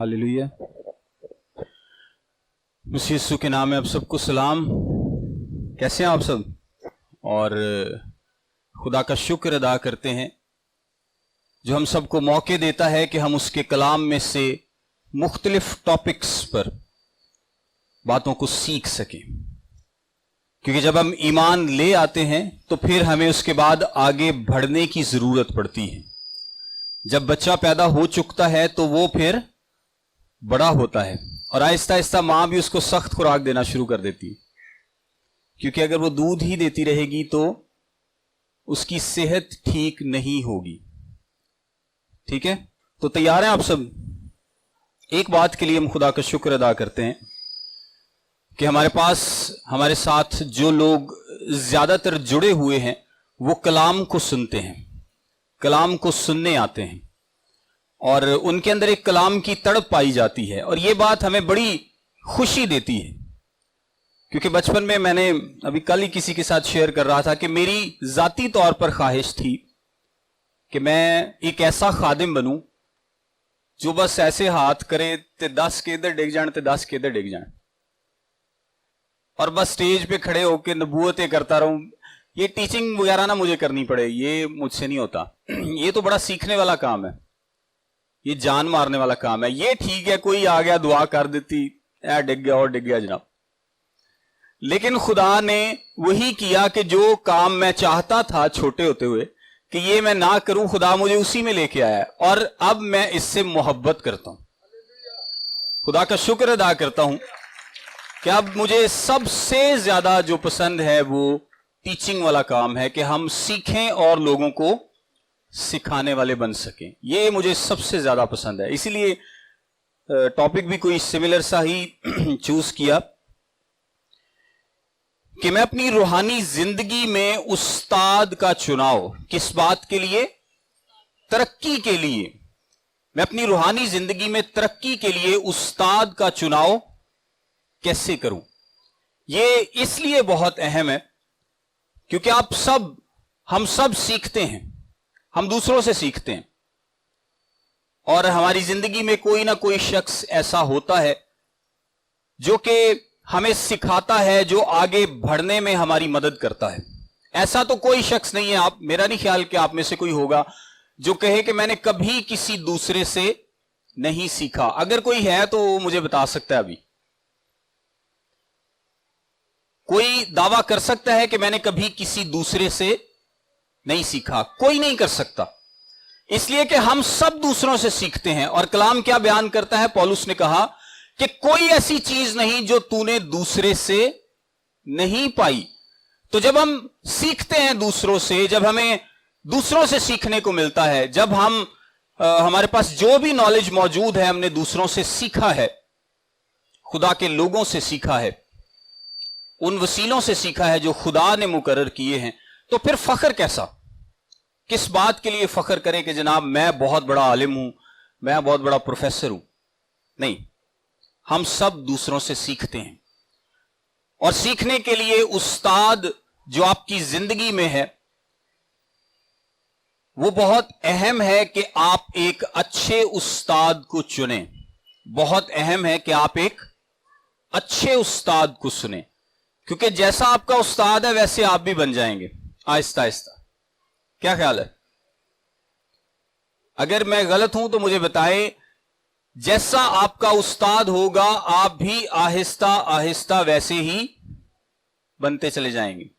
Hallelujah. मसीह यीशु के नाम में आप सबको सलाम। कैसे हैं आप सब? और खुदा का शुक्र अदा करते हैं जो हम सबको मौके देता है कि हम उसके कलाम में से मुख्तलिफ टॉपिक्स पर बातों को सीख सकें, क्योंकि जब हम ईमान ले आते हैं तो फिर हमें उसके बाद आगे बढ़ने की ज़रूरत पड़ती है। जब बच्चा पैदा हो चुकता है तो वो फिर बड़ा होता है और आहिस्ता आहिस्ता माँ भी उसको सख्त खुराक देना शुरू कर देती है, क्योंकि अगर वो दूध ही देती रहेगी तो उसकी सेहत ठीक नहीं होगी। ठीक है, तो तैयार हैं आप सब? एक बात के लिए हम खुदा का शुक्र अदा करते हैं कि हमारे पास हमारे साथ जो लोग ज्यादातर जुड़े हुए हैं वो कलाम को सुनते हैं, कलाम को सुनने आते हैं और उनके अंदर एक कलाम की तड़प पाई जाती है। और ये बात हमें बड़ी खुशी देती है, क्योंकि बचपन में मैंने अभी कल ही किसी के साथ शेयर कर रहा था कि मेरी जाती तौर पर ख्वाहिश थी कि मैं एक ऐसा खादिम बनूं जो बस ऐसे हाथ करे ते 10 के इधर डिग जान ते 10 के इधर डिग जान और बस स्टेज पे खड़े होकर नबूवतें करता रहूं। ये टीचिंग वगैरह ना मुझे करनी पड़े, ये मुझसे नहीं होता। ये तो बड़ा सीखने वाला काम है, ये जान मारने वाला काम है। ये ठीक है, कोई आ गया दुआ कर देती, ऐ डिग गया और डिग गया जनाब। लेकिन खुदा ने वही किया कि जो काम मैं चाहता था छोटे होते हुए कि ये मैं ना करूं, खुदा मुझे उसी में लेके आया और अब मैं इससे मोहब्बत करता हूं। खुदा का शुक्र अदा करता हूं कि अब मुझे सबसे ज्यादा जो पसंद है वो टीचिंग वाला काम है, कि हम सीखें और लोगों को सिखाने वाले बन सकें। ये मुझे सबसे ज्यादा पसंद है, इसीलिए टॉपिक भी कोई सिमिलर सा ही चूज किया कि मैं अपनी रूहानी जिंदगी में उस्ताद का चुनाव किस बात के लिए? तरक्की के लिए। मैं अपनी रूहानी जिंदगी में तरक्की के लिए उस्ताद का चुनाव कैसे करूं? ये इसलिए बहुत अहम है क्योंकि हम सब सीखते हैं, हम दूसरों से सीखते हैं और हमारी जिंदगी में कोई ना कोई शख्स ऐसा होता है जो कि हमें सिखाता है, जो आगे बढ़ने में हमारी मदद करता है। ऐसा तो कोई शख्स नहीं है, आप मेरा नहीं ख्याल कि आप में से कोई होगा जो कहे कि मैंने कभी किसी दूसरे से नहीं सीखा। अगर कोई है तो वो मुझे बता सकता है। अभी कोई दावा कर सकता है कि मैंने कभी किसी दूसरे से नहीं सीखा? कोई नहीं कर सकता, इसलिए कि हम सब दूसरों से सीखते हैं। और कलाम क्या बयान करता है? पौलुस ने कहा कि कोई ऐसी चीज नहीं जो तूने दूसरे से नहीं पाई। तो जब हम सीखते हैं दूसरों से, जब हमें दूसरों से सीखने को मिलता है, जब हमारे पास जो भी नॉलेज मौजूद है हमने दूसरों से सीखा है, खुदा के लोगों से सीखा है, उन वसीलों से सीखा है जो खुदा ने मुकर्रर किए हैं, तो फिर फख्र कैसा? किस बात के लिए फख्र करें कि जनाब मैं बहुत बड़ा आलिम हूं, मैं बहुत बड़ा प्रोफेसर हूं? नहीं, हम सब दूसरों से सीखते हैं और सीखने के लिए उस्ताद जो आपकी जिंदगी में है वो बहुत अहम है कि आप एक अच्छे उस्ताद को चुनें। बहुत अहम है कि आप एक अच्छे उस्ताद को सुने, क्योंकि जैसा आपका उस्ताद है वैसे आप भी बन जाएंगे आहिस्ता आहिस्ता। क्या ख्याल है? अगर मैं गलत हूं तो मुझे बताएं। जैसा आपका उस्ताद होगा आप भी आहिस्ता आहिस्ता वैसे ही बनते चले जाएंगे।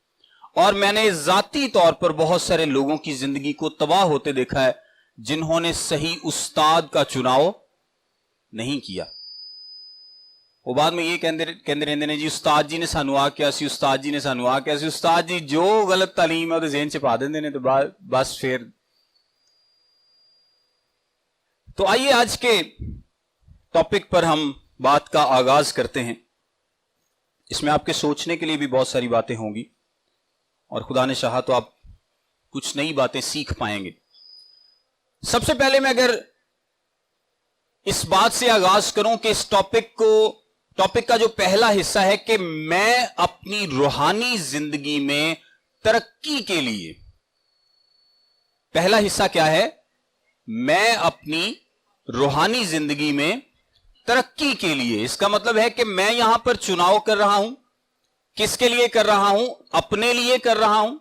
और मैंने जाती तौर पर बहुत सारे लोगों की जिंदगी को तबाह होते देखा है जिन्होंने सही उस्ताद का चुनाव नहीं किया। वो बाद में ये कहते रहते ने जी उस्ताद जी ने सानू आ क्या सी, उस्ताद जी ने सानू आ क्या सी। उस्ताद जी जो गलत तालीम है वो ज़हन च पा देंगे ने, तो बस फिर। तो आइए आज के टॉपिक पर हम बात का आगाज करते हैं। इसमें आपके सोचने के लिए भी बहुत सारी बातें होंगी और खुदा ने चाहा तो आप कुछ नई बातें सीख पाएंगे। सबसे पहले मैं अगर इस बात से आगाज करूं कि इस टॉपिक का जो पहला हिस्सा है कि मैं अपनी रूहानी जिंदगी में तरक्की के लिए, पहला हिस्सा क्या है? मैं अपनी रूहानी जिंदगी में तरक्की के लिए। इसका मतलब है कि मैं यहां पर चुनाव कर रहा हूं, किसके लिए कर रहा हूं? अपने लिए कर रहा हूं,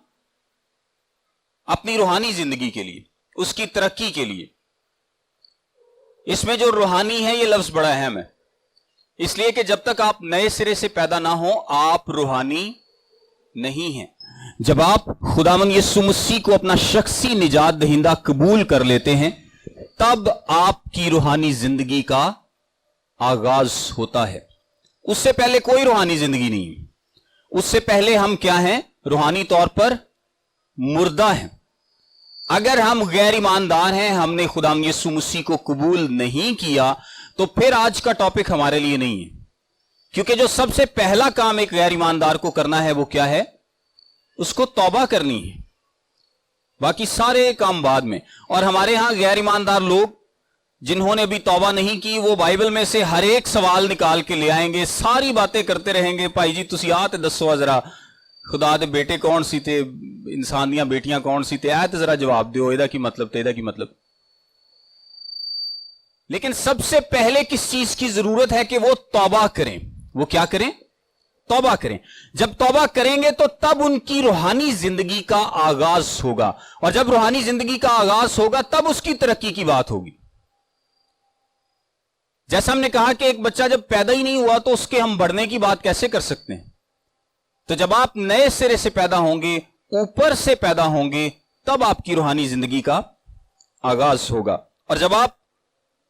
अपनी रूहानी जिंदगी के लिए, उसकी तरक्की के लिए। इसमें जो रूहानी है, ये लफ्ज बड़ा अहम है, इसलिए कि जब तक आप नए सिरे से पैदा ना हो, आप रूहानी नहीं हैं। जब आप खुदावंद यीशु मसीह को अपना शख्सी निजात दहिंदा कबूल कर लेते हैं, तब आपकी रूहानी जिंदगी का आगाज होता है। उससे पहले कोई रूहानी जिंदगी नहीं है। उससे पहले हम क्या हैं? रूहानी तौर पर मुर्दा हैं। अगर हम गैर ईमानदार हैं, हमने खुदावंद यीशु मसीह को कबूल नहीं किया, तो फिर आज का टॉपिक हमारे लिए नहीं है। क्योंकि जो सबसे पहला काम एक गैर ईमानदार को करना है, वो क्या है? उसको तौबा करनी है। बाकी सारे काम बाद में। और हमारे यहां गैर ईमानदार लोग जिन्होंने अभी तौबा नहीं की, वो बाइबल में से हर एक सवाल निकाल के ले आएंगे, सारी बातें करते रहेंगे। भाई जी तुसी आ ते दसो जरा, खुदा दे बेटे कौन सी थे, इंसान दियां बेटियां कौन सी थे, ऐ ते जरा जवाब दो, एदा की मतलब ते एदा की मतलब। लेकिन सबसे पहले किस चीज की जरूरत है कि वो तौबा करें। वो क्या करें? तौबा करें। जब तौबा करेंगे तो तब उनकी रूहानी जिंदगी का आगाज होगा, और जब रूहानी जिंदगी का आगाज होगा तब उसकी तरक्की की बात होगी। जैसा हमने कहा कि एक बच्चा जब पैदा ही नहीं हुआ तो उसके हम बढ़ने की बात कैसे कर सकते हैं? तो जब आप नए सिरे से पैदा होंगे, ऊपर से पैदा होंगे, तब आपकी रूहानी जिंदगी का आगाज होगा। और जब आप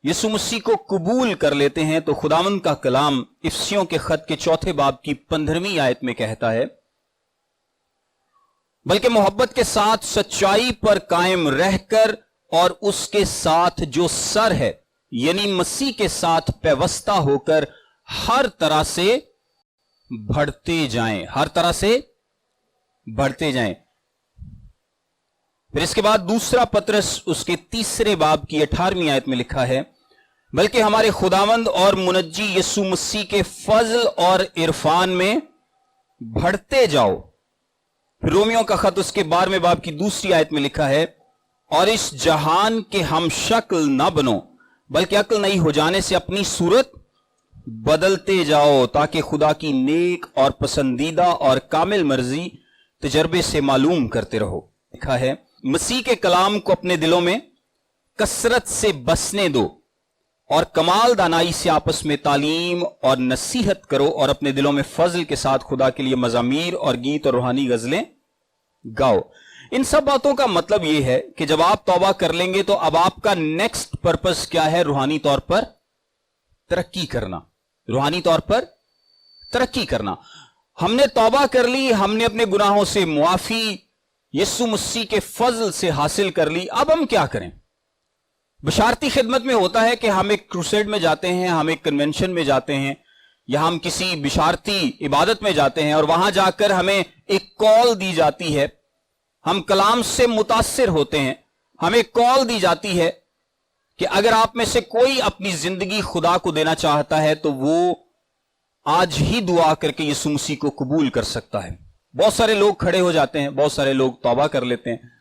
यीशु मसीह को कबूल कर लेते हैं, तो खुदावंद का कलाम इफसियों के खत के 4 बाब की 15वीं आयत में कहता है, बल्कि मोहब्बत के साथ सच्चाई पर कायम रहकर और उसके साथ जो सर है यानी मसीह के साथ पेवस्ता होकर हर तरह से बढ़ते जाएं, हर तरह से बढ़ते जाएं। फिर इसके बाद दूसरा पत्रस उसके 3 बाब की 18वीं आयत में लिखा है, बल्कि हमारे खुदावंद और मुनज्जी यीशु मसीह के फजल और इरफान में बढ़ते जाओ। फिर रोमियो का खत उसके 12वें बाब की 2 आयत में लिखा है, और इस जहान के हम शक्ल न बनो, बल्कि अक्ल नई हो जाने से अपनी सूरत बदलते जाओ, ताकि खुदा की नेक और पसंदीदा और कामिल मर्जी तजर्बे से मालूम करते रहो। लिखा है, मसीह के कलाम को अपने दिलों में कसरत से बसने दो और कमाल दानाई से आपस में तालीम और नसीहत करो, और अपने दिलों में फजल के साथ खुदा के लिए मजामीर और गीत और रूहानी गजलें गाओ। इन सब बातों का मतलब यह है कि जब आप तौबा कर लेंगे तो अब आपका नेक्स्ट पर्पस क्या है? रूहानी तौर पर तरक्की करना। रूहानी तौर पर तरक्की करना। हमने तौबा कर ली, हमने अपने गुनाहों से मुआफी यीशु मसीह के फजल से हासिल कर ली। अब हम क्या करें? बशारती खिदमत में होता है कि हम एक क्रूसेड में जाते हैं, हम एक कन्वेंशन में जाते हैं, या हम किसी बिशारती इबादत में जाते हैं, और वहां जाकर हमें एक कॉल दी जाती है। हम कलाम से मुतासिर होते हैं, हमें कॉल दी जाती है कि अगर आप में से कोई अपनी जिंदगी खुदा को देना चाहता है तो वो आज ही दुआ करके यीशु मसीह को कबूल कर सकता है। बहुत सारे लोग खड़े हो जाते हैं, बहुत सारे लोग तौबा कर लेते हैं,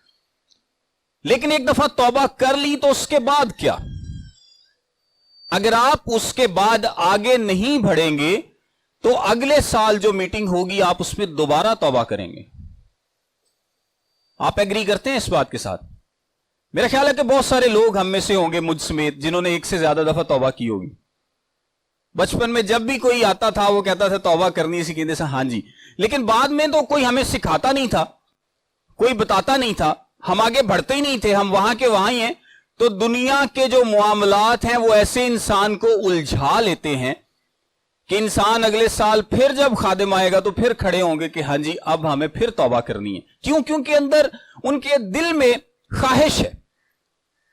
लेकिन एक दफा तौबा कर ली तो उसके बाद क्या? अगर आप उसके बाद आगे नहीं बढ़ेंगे तो अगले साल जो मीटिंग होगी आप उसमें दोबारा तौबा करेंगे। आप एग्री करते हैं इस बात के साथ? मेरा ख्याल है कि बहुत सारे लोग हम में से होंगे, मुझ समेत, जिन्होंने एक से ज्यादा दफा तौबा की होगी। बचपन में जब भी कोई आता था वो कहता था तौबा करनी, इसी कहते से हाँ जी, लेकिन बाद में तो कोई हमें सिखाता नहीं था, कोई बताता नहीं था, हम आगे बढ़ते ही नहीं थे, हम वहां के वहां ही हैं। तो दुनिया के जो मामलात हैं वो ऐसे इंसान को उलझा लेते हैं कि इंसान अगले साल फिर जब खादिम आएगा तो फिर खड़े होंगे कि हाँ जी अब हमें फिर तौबा करनी है। क्यों? क्योंकि अंदर उनके दिल में ख्वाहिश है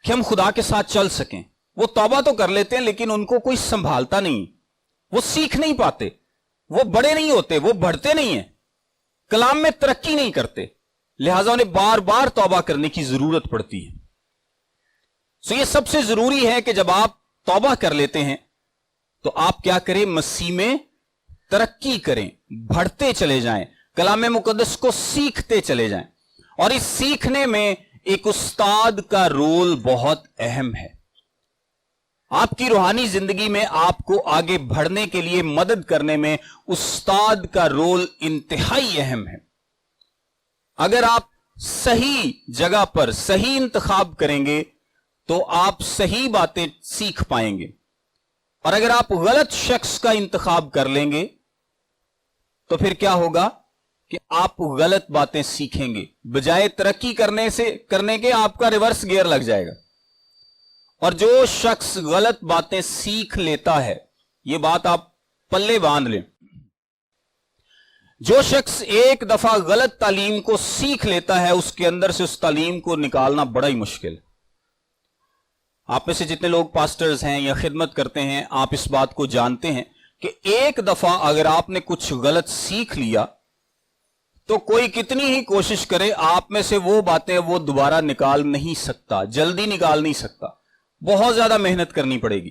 कि हम खुदा के साथ चल सकें। वो तौबा तो कर लेते हैं लेकिन उनको कोई संभालता नहीं, वो सीख नहीं पाते, वो बड़े नहीं होते, वो बढ़ते नहीं है, कलाम में तरक्की नहीं करते, लिहाजा उन्हें बार बार तौबा करने की जरूरत पड़ती है। सो ये सबसे जरूरी है कि जब आप तौबा कर लेते हैं तो आप क्या करें? मसीह में तरक्की करें, बढ़ते चले जाएं, कलाम मुकद्दस को सीखते चले जाएं। और इस सीखने में एक उस्ताद का रोल बहुत अहम है। آپ کی روحانی زندگی میں آپ کو آگے بڑھنے کے لیے مدد کرنے میں استاد کا رول انتہائی اہم ہے. اگر آپ صحیح جگہ پر صحیح انتخاب کریں گے تو آپ صحیح باتیں سیکھ پائیں گے، اور اگر آپ غلط شخص کا انتخاب کر لیں گے تو پھر کیا ہوگا کہ آپ غلط باتیں سیکھیں گے. بجائے ترقی کرنے کے آپ کا ریورس گیئر لگ جائے گا. اور جو شخص غلط باتیں سیکھ لیتا ہے، یہ بات آپ پلے باندھ لیں، جو شخص ایک دفعہ غلط تعلیم کو سیکھ لیتا ہے اس کے اندر سے اس تعلیم کو نکالنا بڑا ہی مشکل ہے. آپ میں سے جتنے لوگ پاسٹرز ہیں یا خدمت کرتے ہیں، آپ اس بات کو جانتے ہیں کہ ایک دفعہ اگر آپ نے کچھ غلط سیکھ لیا تو کوئی کتنی ہی کوشش کرے آپ میں سے وہ باتیں وہ دوبارہ نکال نہیں سکتا، جلدی نکال نہیں سکتا، بہت زیادہ محنت کرنی پڑے گی.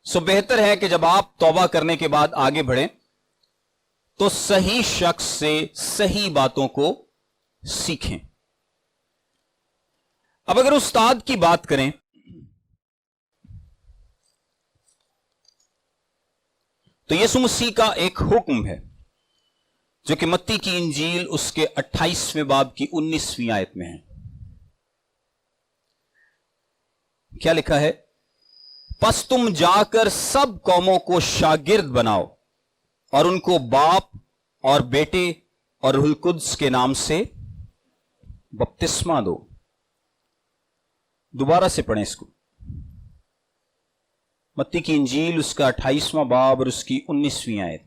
سو بہتر ہے کہ جب آپ توبہ کرنے کے بعد آگے بڑھیں تو صحیح شخص سے صحیح باتوں کو سیکھیں. اب اگر استاد کی بات کریں تو یسوع مسیح کا ایک حکم ہے جو کہ متی کی انجیل اس کے 28ویں باب کی 19ویں آیت میں ہے. کیا لکھا ہے؟ پس تم جا کر سب قوموں کو شاگرد بناؤ اور ان کو باپ اور بیٹے اور روح القدس کے نام سے بپتسمہ دو. دوبارہ سے پڑھیں اس کو. متی کی انجیل اس کا 28واں باب اور اس کی 19ویں آیت.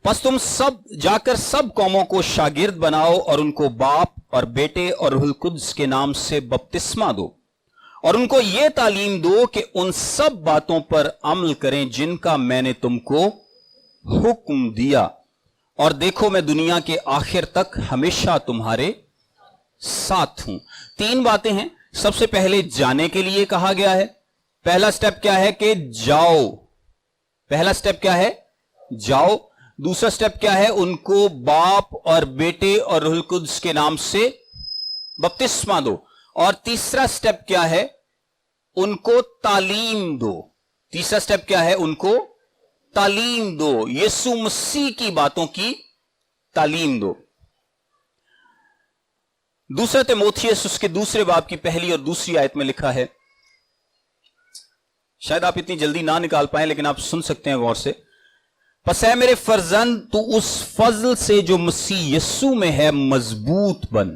پس تم جا کر سب قوموں کو شاگرد بناؤ اور ان کو باپ اور بیٹے اور روح القدس کے نام سے بپتسمہ دو، اور ان کو یہ تعلیم دو کہ ان سب باتوں پر عمل کریں جن کا میں نے تم کو حکم دیا، اور دیکھو میں دنیا کے آخر تک ہمیشہ تمہارے ساتھ ہوں. 3 باتیں ہیں. سب سے پہلے جانے کے لیے کہا گیا ہے. پہلا سٹیپ کیا ہے کہ جاؤ. پہلا سٹیپ کیا ہے؟ جاؤ. دوسرا سٹیپ کیا ہے؟ ان کو باپ اور بیٹے اور روح القدس کے نام سے بپتسمہ دو. اور تیسرا سٹیپ کیا ہے؟ ان کو تعلیم دو. تیسرا سٹیپ کیا ہے؟ ان کو تعلیم دو. یسوع مسیح کی باتوں کی تعلیم دو. دوسرا تیموتھیوس اس کے دوسرے باب کی پہلی اور دوسری آیت میں لکھا ہے، شاید آپ اتنی جلدی نہ نکال پائیں لیکن آپ سن سکتے ہیں غور سے. پس اے میرے فرزند تو اس فضل سے جو مسیح یسوع میں ہے مضبوط بن،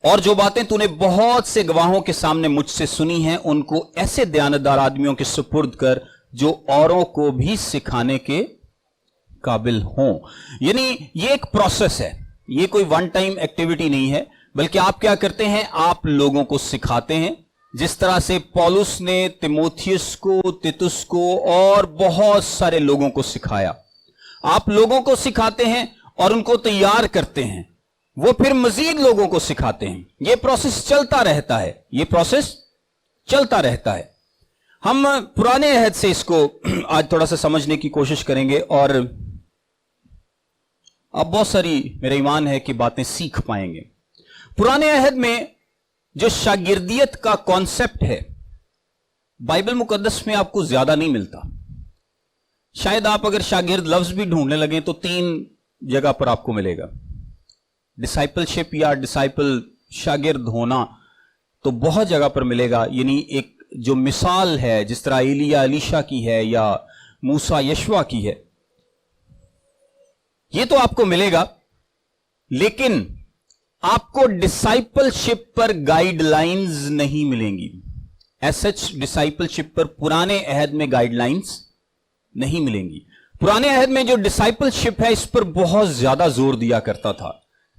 اور جو باتیں تو نے بہت سے گواہوں کے سامنے مجھ سے سنی ہیں ان کو ایسے دیانتدار آدمیوں کے سپرد کر جو اوروں کو بھی سکھانے کے قابل ہوں. یعنی یہ ایک پروسیس ہے، یہ کوئی ون ٹائم ایکٹیویٹی نہیں ہے، بلکہ آپ کیا کرتے ہیں؟ آپ لوگوں کو سکھاتے ہیں. جس طرح سے پولس نے تیموتھیوس کو، تیتس کو اور بہت سارے لوگوں کو سکھایا. آپ لوگوں کو سکھاتے ہیں اور ان کو تیار کرتے ہیں، وہ پھر مزید لوگوں کو سکھاتے ہیں. یہ پروسیس چلتا رہتا ہے، یہ پروسیس چلتا رہتا ہے. ہم پرانے عہد سے اس کو آج تھوڑا سا سمجھنے کی کوشش کریں گے اور اب بہت ساری میرا ایمان ہے کہ باتیں سیکھ پائیں گے. پرانے عہد میں جو شاگردیت کا کانسیپٹ ہے بائبل مقدس میں آپ کو زیادہ نہیں ملتا. شاید آپ اگر شاگرد لفظ بھی ڈھونڈنے لگیں تو 3 جگہ پر آپ کو ملے گا. ڈسائپل شپ یا ڈسائپل شاگرد ہونا تو بہت جگہ پر ملے گا. یعنی ایک جو مثال ہے جس طرح ایلیا الیشا کی ہے یا موسیٰ یشوع کی ہے، یہ تو آپ کو ملے گا، لیکن آپ کو ڈسائپل شپ پر گائیڈ لائنز نہیں ملیں گی. ایز سچ ڈسائپل شپ پر پرانے عہد میں گائیڈ لائنز نہیں ملیں گی. پرانے عہد میں جو ڈسائپل شپ ہے اس پر بہت زیادہ زور دیا کرتا تھا.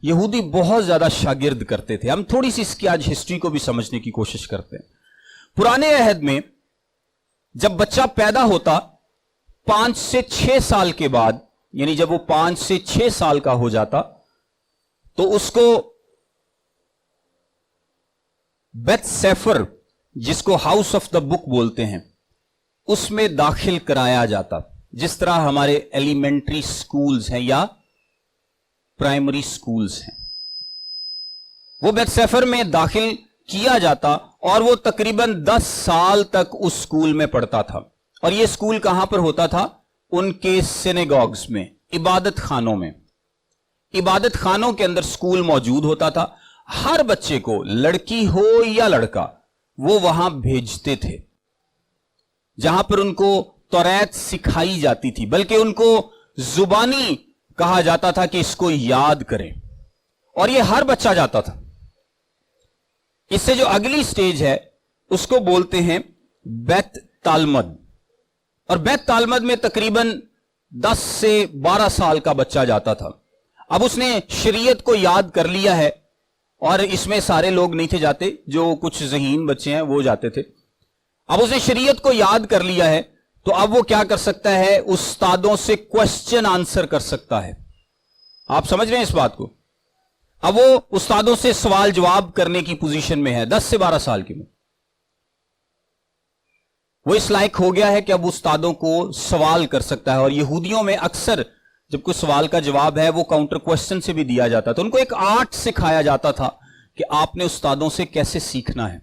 یہودی بہت زیادہ شاگرد کرتے تھے. ہم تھوڑی سی اس کی آج ہسٹری کو بھی سمجھنے کی کوشش کرتے ہیں. پرانے عہد میں جب بچہ پیدا ہوتا 5 سے 6 سال کے بعد، یعنی جب وہ 5 سے 6 سال کا ہو جاتا تو اس کو بیت سیفر، جس کو ہاؤس آف دا بک بولتے ہیں، اس میں داخل کرایا جاتا. جس طرح ہمارے ایلیمنٹری سکولز ہیں یا پرائمری سکولز ہیں، وہ بیت سیفر میں داخل किया जाता और वो तकरीबन 10 साल तक उस स्कूल में पढ़ता था। और ये स्कूल कहां पर होता था? उनके सिनेगॉग्स में, इबादत खानों में। इबादत खानों के अंदर स्कूल मौजूद होता था। हर बच्चे को, लड़की हो या लड़का, वो वहां भेजते थे, जहां पर उनको तौरात सिखाई जाती थी, बल्कि उनको जुबानी कहा जाता था कि इसको याद करें। और ये हर बच्चा जाता था। इससे जो अगली स्टेज है उसको बोलते हैं बैत तालमद। और बैत तालमद में तकरीबन 10 से 12 साल का बच्चा जाता था। अब उसने शरीयत को याद कर लिया है, और इसमें सारे लोग नहीं थे जाते, जो कुछ ज़हीन बच्चे हैं वो जाते थे। अब उसने शरीयत को याद कर लिया है, तो अब वो क्या कर सकता है? उस्तादों से क्वेश्चन आंसर कर सकता है। आप समझ रहे हैं इस बात को? अब वो उस्तादों से सवाल जवाब करने की पोजीशन में है, 10 से 12 साल की में। वो इस लायक हो गया है कि अब उस्तादों को सवाल कर सकता है। और यहूदियों में अक्सर जब कोई सवाल का जवाब है वो काउंटर क्वेश्चन से भी दिया जाता था। उनको एक आर्ट सिखाया जाता था कि आपने उस्तादों से कैसे सीखना है।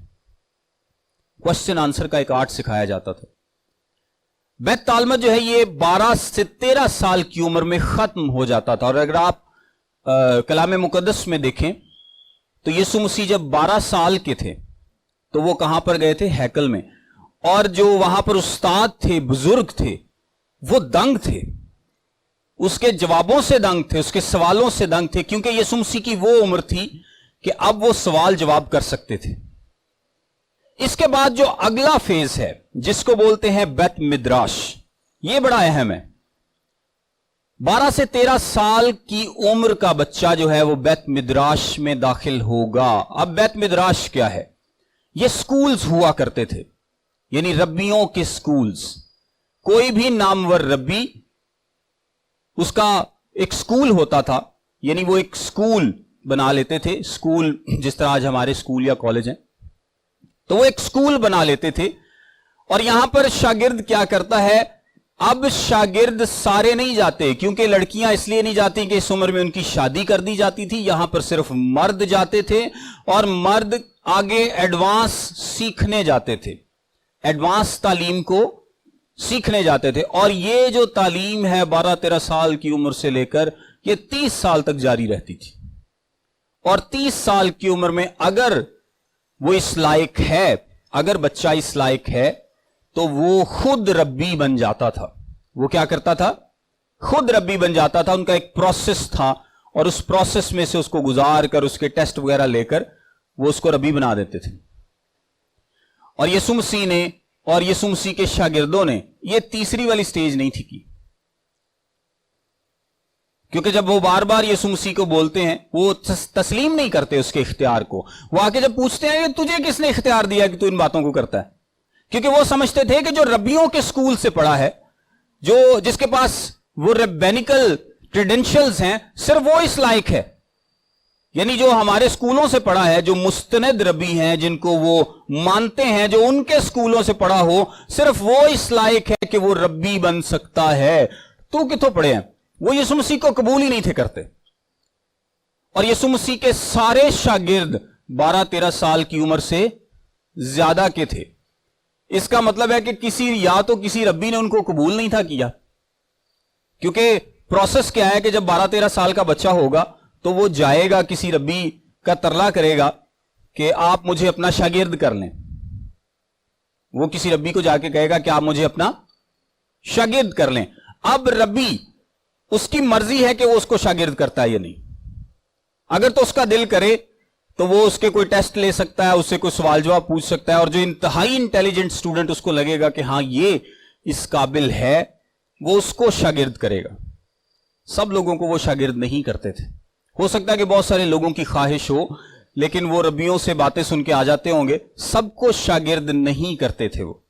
क्वेश्चन आंसर का एक आर्ट सिखाया जाता था। बैत तालमद जो है ये 12 से 13 साल की उम्र में खत्म हो जाता था। और अगर आप कलाम मुकद्दस में देखें तो यीशु मसीह जब 12 साल के थे तो वो कहां पर गए थे? हैकल में। और जो वहां पर उस्ताद थे, बुजुर्ग थे, वो दंग थे, उसके जवाबों से दंग थे, उसके सवालों से दंग थे, क्योंकि यीशु मसीह की वो उम्र थी कि अब वो सवाल जवाब कर सकते थे। इसके बाद जो अगला फेज है जिसको बोलते हैं बैत मिद्राश, ये बड़ा अहम है। 12 से 13 साल की उम्र का बच्चा जो है वो बैत मिद्राश में दाखिल होगा। अब बैत मिद्राश क्या है? ये स्कूल्स हुआ करते थे, यानी रब्बियों के स्कूल्स। कोई भी नामवर रब्बी, उसका एक स्कूल होता था, यानी वो एक स्कूल बना लेते थे। स्कूल जिस तरह आज हमारे स्कूल या कॉलेज हैं, तो वो एक स्कूल बना लेते थे। और यहां पर शागिर्द क्या करता है? अब शागिर्द सारे नहीं जाते, क्योंकि लड़कियां इसलिए नहीं जाती कि इस उम्र में उनकी शादी कर दी जाती थी। यहां पर सिर्फ मर्द जाते थे, और मर्द आगे एडवांस सीखने जाते थे, एडवांस तालीम को सीखने जाते थे। और ये जो तालीम है 12-13 साल की उम्र से लेकर ये 30 साल तक जारी रहती थी। और 30 साल की उम्र में अगर वो इस लायक है, अगर बच्चा इस लायक है, तो वो खुद रब्बी बन जाता था। वो क्या करता था? खुद रब्बी बन जाता था। उनका एक प्रोसेस था, और उस प्रोसेस में से उसको गुजार कर, उसके टेस्ट वगैरह लेकर वो उसको रब्बी बना देते थे। और यीशु मसीह ने और यीशु मसीह के शागिर्दों ने ये तीसरी वाली स्टेज नहीं थी की, क्योंकि जब वो बार बार यीशु मसीह को बोलते हैं, वो तस्लीम नहीं करते उसके इख्तियार को। वो आके जब पूछते हैं कि तुझे किसने इख्तियार दिया कि तू इन बातों को करता है, क्योंकि वो समझते थे कि जो रब्बियों के स्कूल से पढ़ा है, जो जिसके पास वो रब्बैनिकल क्रेडेंशियल्स हैं, सिर्फ वो इस लायक है। यानी जो हमारे स्कूलों से पढ़ा है, जो मुस्तनद रब्बी हैं, जिनको वो मानते हैं, जो उनके स्कूलों से पढ़ा हो, सिर्फ वो इस लायक है कि वो रब्बी बन सकता है। तू कितों पढ़े हैं? वो यीशु मसीह को कबूल ही नहीं थे करते। और यीशु मसीह के सारे शागिर्द 12-13 साल की उम्र से ज्यादा के थे। इसका मतलब है कि या तो किसी रब्बी ने उनको कबूल नहीं था किया, क्योंकि प्रोसेस क्या है कि जब 12-13 साल का बच्चा होगा तो वो जाएगा, किसी रब्बी का तरला करेगा कि आप मुझे अपना शागिर्द कर लें। वो किसी रब्बी को जाके कहेगा कि आप मुझे अपना शागिर्द कर लें। अब रब्बी, उसकी मर्जी है कि वो उसको शागिर्द करता है या नहीं। अगर तो उसका दिल करे तो वो उसके कोई टेस्ट ले सकता है, उससे कोई सवाल जवाब पूछ सकता है, और जो इंतहाई इंटेलिजेंट स्टूडेंट उसको लगेगा कि हां ये इस काबिल है, वो उसको शागिर्द करेगा। सब लोगों को वो शागिर्द नहीं करते थे। हो सकता है कि बहुत सारे लोगों की ख्वाहिश हो, लेकिन वो रब्बियों से बातें सुन के आ जाते होंगे, सबको शागिर्द नहीं करते थे वो।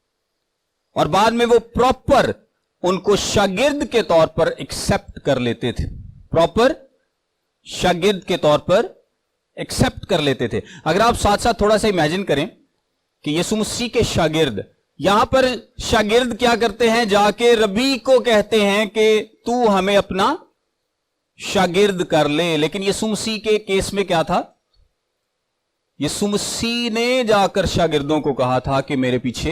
और बाद में वो प्रॉपर उनको शागिर्द के तौर पर एक्सेप्ट कर लेते थे, प्रॉपर शागिर्द के तौर पर एक्सेप्ट कर लेते थे। अगर आप साथ साथ थोड़ा सा इमेजिन करें कि यीशु मसीह के शागिर्द, यहां पर शागिर्द क्या करते हैं? जाके रब्बी को कहते हैं कि तू हमें अपना शागिर्द कर ले। लेकिन यीशु मसीह के केस में क्या था? यीशु मसीह ने जाकर शागिर्दों को कहा था कि मेरे पीछे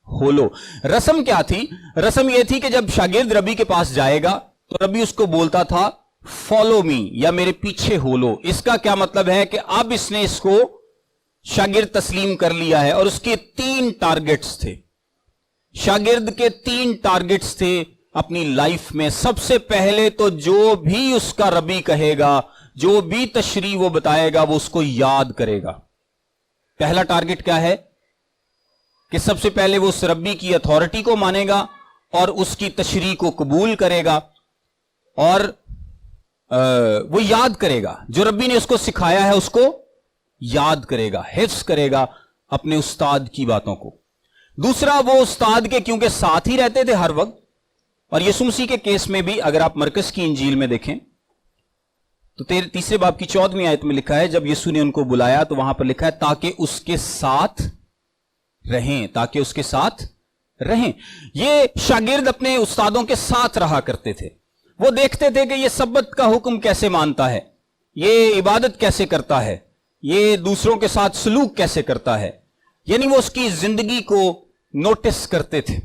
हो लो। रस्म क्या थी? रस्म यह थी कि जब शागिर्द रबी के पास जाएगा तो रबी उसको बोलता था फॉलो मी, या मेरे पीछे हो लो। इसका क्या मतलब है कि अब इसने इसको शागिर्द तस्लीम कर लिया है। और उसके 3 टारगेट्स थे, शागिर्द के 3 टारगेट्स थे अपनी लाइफ में। सबसे पहले तो जो भी उसका रबी कहेगा, जो भी तशरीह वो बताएगा, वो उसको याद करेगा। पहला टारगेट क्या है कि सबसे पहले वो उस रब्बी की अथॉरिटी को मानेगा और उसकी तशरीह को कबूल करेगा और वो याद करेगा। जो रब्बी ने उसको सिखाया है उसको याद करेगा, हिफ्ज करेगा अपने उस्ताद की बातों को। दूसरा, वो उस्ताद के क्योंकि साथ ही रहते थे हर वक्त। और यीशु मसीह के केस में भी अगर आप मरकस की इंजील में देखें तो 3 बाब की 14वीं आयत में लिखा है, जब यीशु ने उनको बुलाया तो वहां पर लिखा है ताकि उसके साथ रहें, ताकि उसके साथ रहें। ये शागिर्द अपने उस्तादों के साथ रहा करते थे। वो देखते थे कि ये सब्बत का हुक्म कैसे मानता है, ये इबादत कैसे करता है, ये दूसरों के साथ सलूक कैसे करता है। यानी वो उसकी जिंदगी को नोटिस करते थे,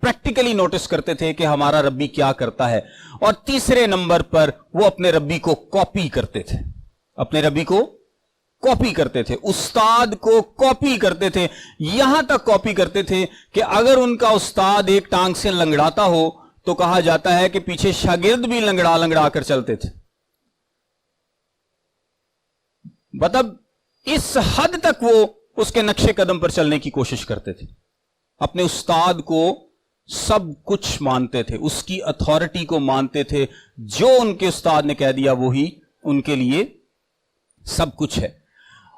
प्रैक्टिकली नोटिस करते थे कि हमारा रब्बी क्या करता है। और तीसरे नंबर पर वो अपने रब्बी को कॉपी करते थे, अपने रब्बी को कॉपी करते थे, उस्ताद को कॉपी करते थे। यहां तक कॉपी करते थे कि अगर उनका उस्ताद एक टांग से लंगड़ाता हो तो कहा जाता है कि पीछे शागिर्द भी लंगड़ा लंगड़ा कर चलते थे। मतलब इस हद तक वो उसके नक्शे कदम पर चलने की कोशिश करते थे। अपने उस्ताद को सब कुछ मानते थे, उसकी अथॉरिटी को मानते थे। जो उनके उस्ताद ने कह दिया वही उनके लिए सब कुछ है।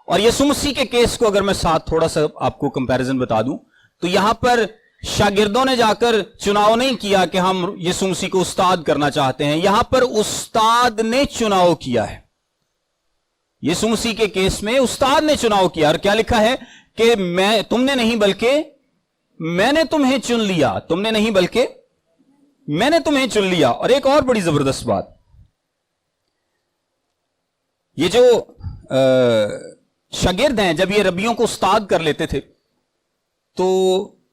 और यीशु मसीह के केस को अगर मैं साथ थोड़ा सा आपको कंपैरिजन बता दूं तो यहां पर शागिर्दों ने जाकर चुनाव नहीं किया कि हम यीशु मसीह को उस्ताद करना चाहते हैं। यहां पर उस्ताद ने चुनाव किया है। यीशु मसीह के केस में उस्ताद ने चुनाव किया। और क्या लिखा है कि तुमने नहीं बल्कि मैंने तुम्हें चुन लिया, तुमने नहीं बल्कि मैंने तुम्हें चुन लिया। और एक और बड़ी जबरदस्त बात, ये जो शागिर्द हैं जब ये रब्बियों को उस्ताद कर लेते थे तो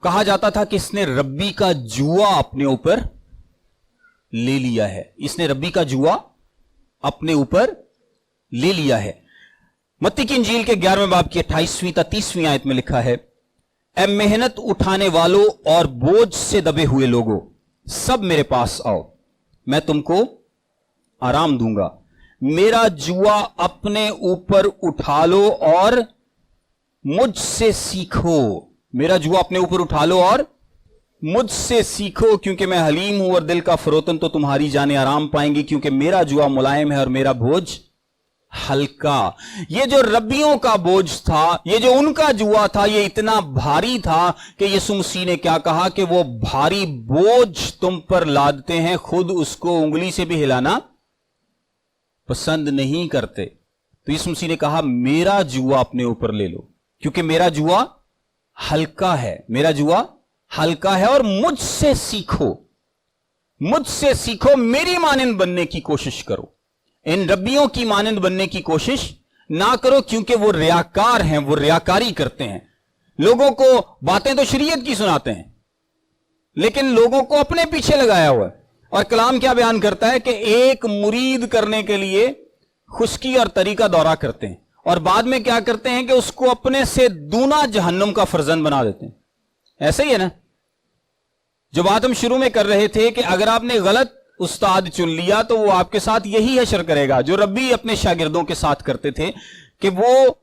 कहा जाता था कि इसने रब्बी का जुआ अपने ऊपर ले लिया है, इसने रब्बी का जुआ अपने ऊपर ले लिया है। मत्ती की इंजील के 11वें बाब की 28वीं तथा 30वीं आयत में लिखा है, ऐ मेहनत उठाने वालों और बोझ से दबे हुए लोगों, सब मेरे पास आओ, मैं तुमको आराम दूंगा। मेरा जुआ अपने ऊपर उठा लो और मुझसे सीखो। मेरा जुआ अपने ऊपर उठा लो और मुझसे सीखो, क्योंकि मैं हलीम हूं और दिल का फरोतन, तो तुम्हारी जानें आराम पाएंगी, क्योंकि मेरा जुआ मुलायम है और मेरा बोझ हल्का। ये जो रब्बियों का बोझ था, ये जो उनका जुआ था, ये इतना भारी था कि यीशु मसीह ने क्या कहा कि वो भारी बोझ तुम पर लादते हैं, खुद उसको उंगली से भी हिलाना पसंद नहीं करते। तो यीशु मसीह ने कहा मेरा जुआ अपने ऊपर ले लो, क्योंकि मेरा जुआ हल्का है, मेरा जुआ हल्का है और मुझसे सीखो, मुझसे सीखो, मेरी मानंद बनने की कोशिश करो। इन रब्बियों की मानंद बनने की कोशिश ना करो, क्योंकि वो रियाकार हैं, वो रियाकारी करते हैं। लोगों को बातें तो शरीयत की सुनाते हैं लेकिन लोगों को अपने पीछे लगाया हुआ है। और कलाम क्या बयान करता है कि एक मुरीद करने के लिए खुश्की और तरीका दौरा करते हैं और बाद में क्या करते हैं कि उसको अपने से दूना जहन्नुम का फर्जंद बना देते हैं। ऐसे ही है ना, जो बात हम शुरू में कर रहे थे कि अगर आपने गलत उस्ताद चुन लिया तो वो आपके साथ यही हशर करेगा जो रब्बी अपने शागिर्दों के साथ करते थे, कि वो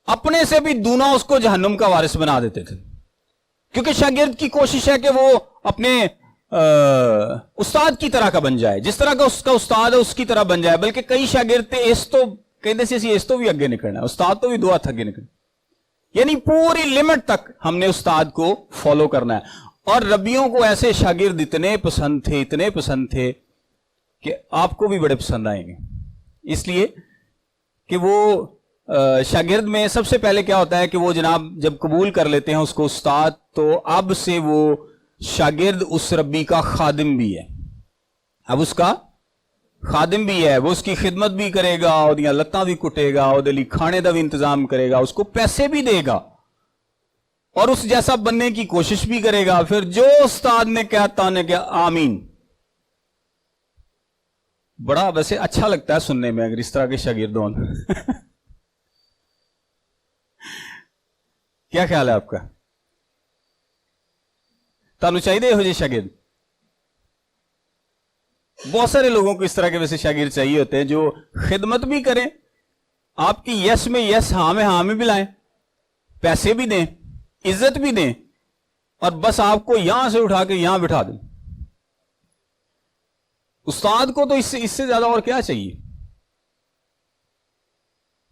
अपने से भी दूना उसको जहन्नुम का वारिस बना देते थे। क्योंकि शागिर्द की कोशिश है कि वो अपने उस्ताद की तरह का बन जाए, जिस तरह का उसका उस्ताद है उसकी तरह बन जाए। बल्कि कई शागिर्द इस तो कहते से इस तो भी आगे निकलना है, उस्ताद तो भी दुआ थक आगे निकलना, यानी पूरी लिमिट तक हमने उस्ताद को फॉलो करना है। और रब्बियों को ऐसे शागिर्द इतने पसंद थे, इतने पसंद थे कि आपको भी बड़े पसंद आएंगे। इसलिए कि वो शागिर्द में सबसे पहले क्या होता है कि वो जनाब जब कबूल कर लेते हैं उसको उस्ताद, तो अब से वो शागिर्द उस रब्बी का खादिम भी है, अब उसका खादिम भी है, वो उसकी खिदमत भी करेगा, ਉਹਦੀਆਂ ਲੱਤਾਂ ਵੀ ਕੁੱਟੇਗਾ, ਉਹਦੇ ਲਈ ਖਾਣੇ ਦਾ भी इंतजाम करेगा, उसको पैसे भी देगा और उस जैसा बनने की कोशिश भी करेगा। फिर जो उस्ताद ने कहता ने क्या आमीन। बड़ा वैसे अच्छा लगता है सुनने में अगर इस तरह के शागिर्द हों। क्या ख्याल है आपका? तानू चाहिए ਇਹੋ ਜਿਹੇ शागिर्द? बहुत सारे लोगों को इस तरह के वैसे शागिर्द चाहिए होते हैं जो खिदमत भी करें, आपकी यस में यस, हाँ में हाँ में भी लाएं, पैसे भी दें, इज्जत भी दें, और बस आपको यहां से उठा के यहां बिठा दें। उस्ताद को तो इससे ज्यादा और क्या चाहिए?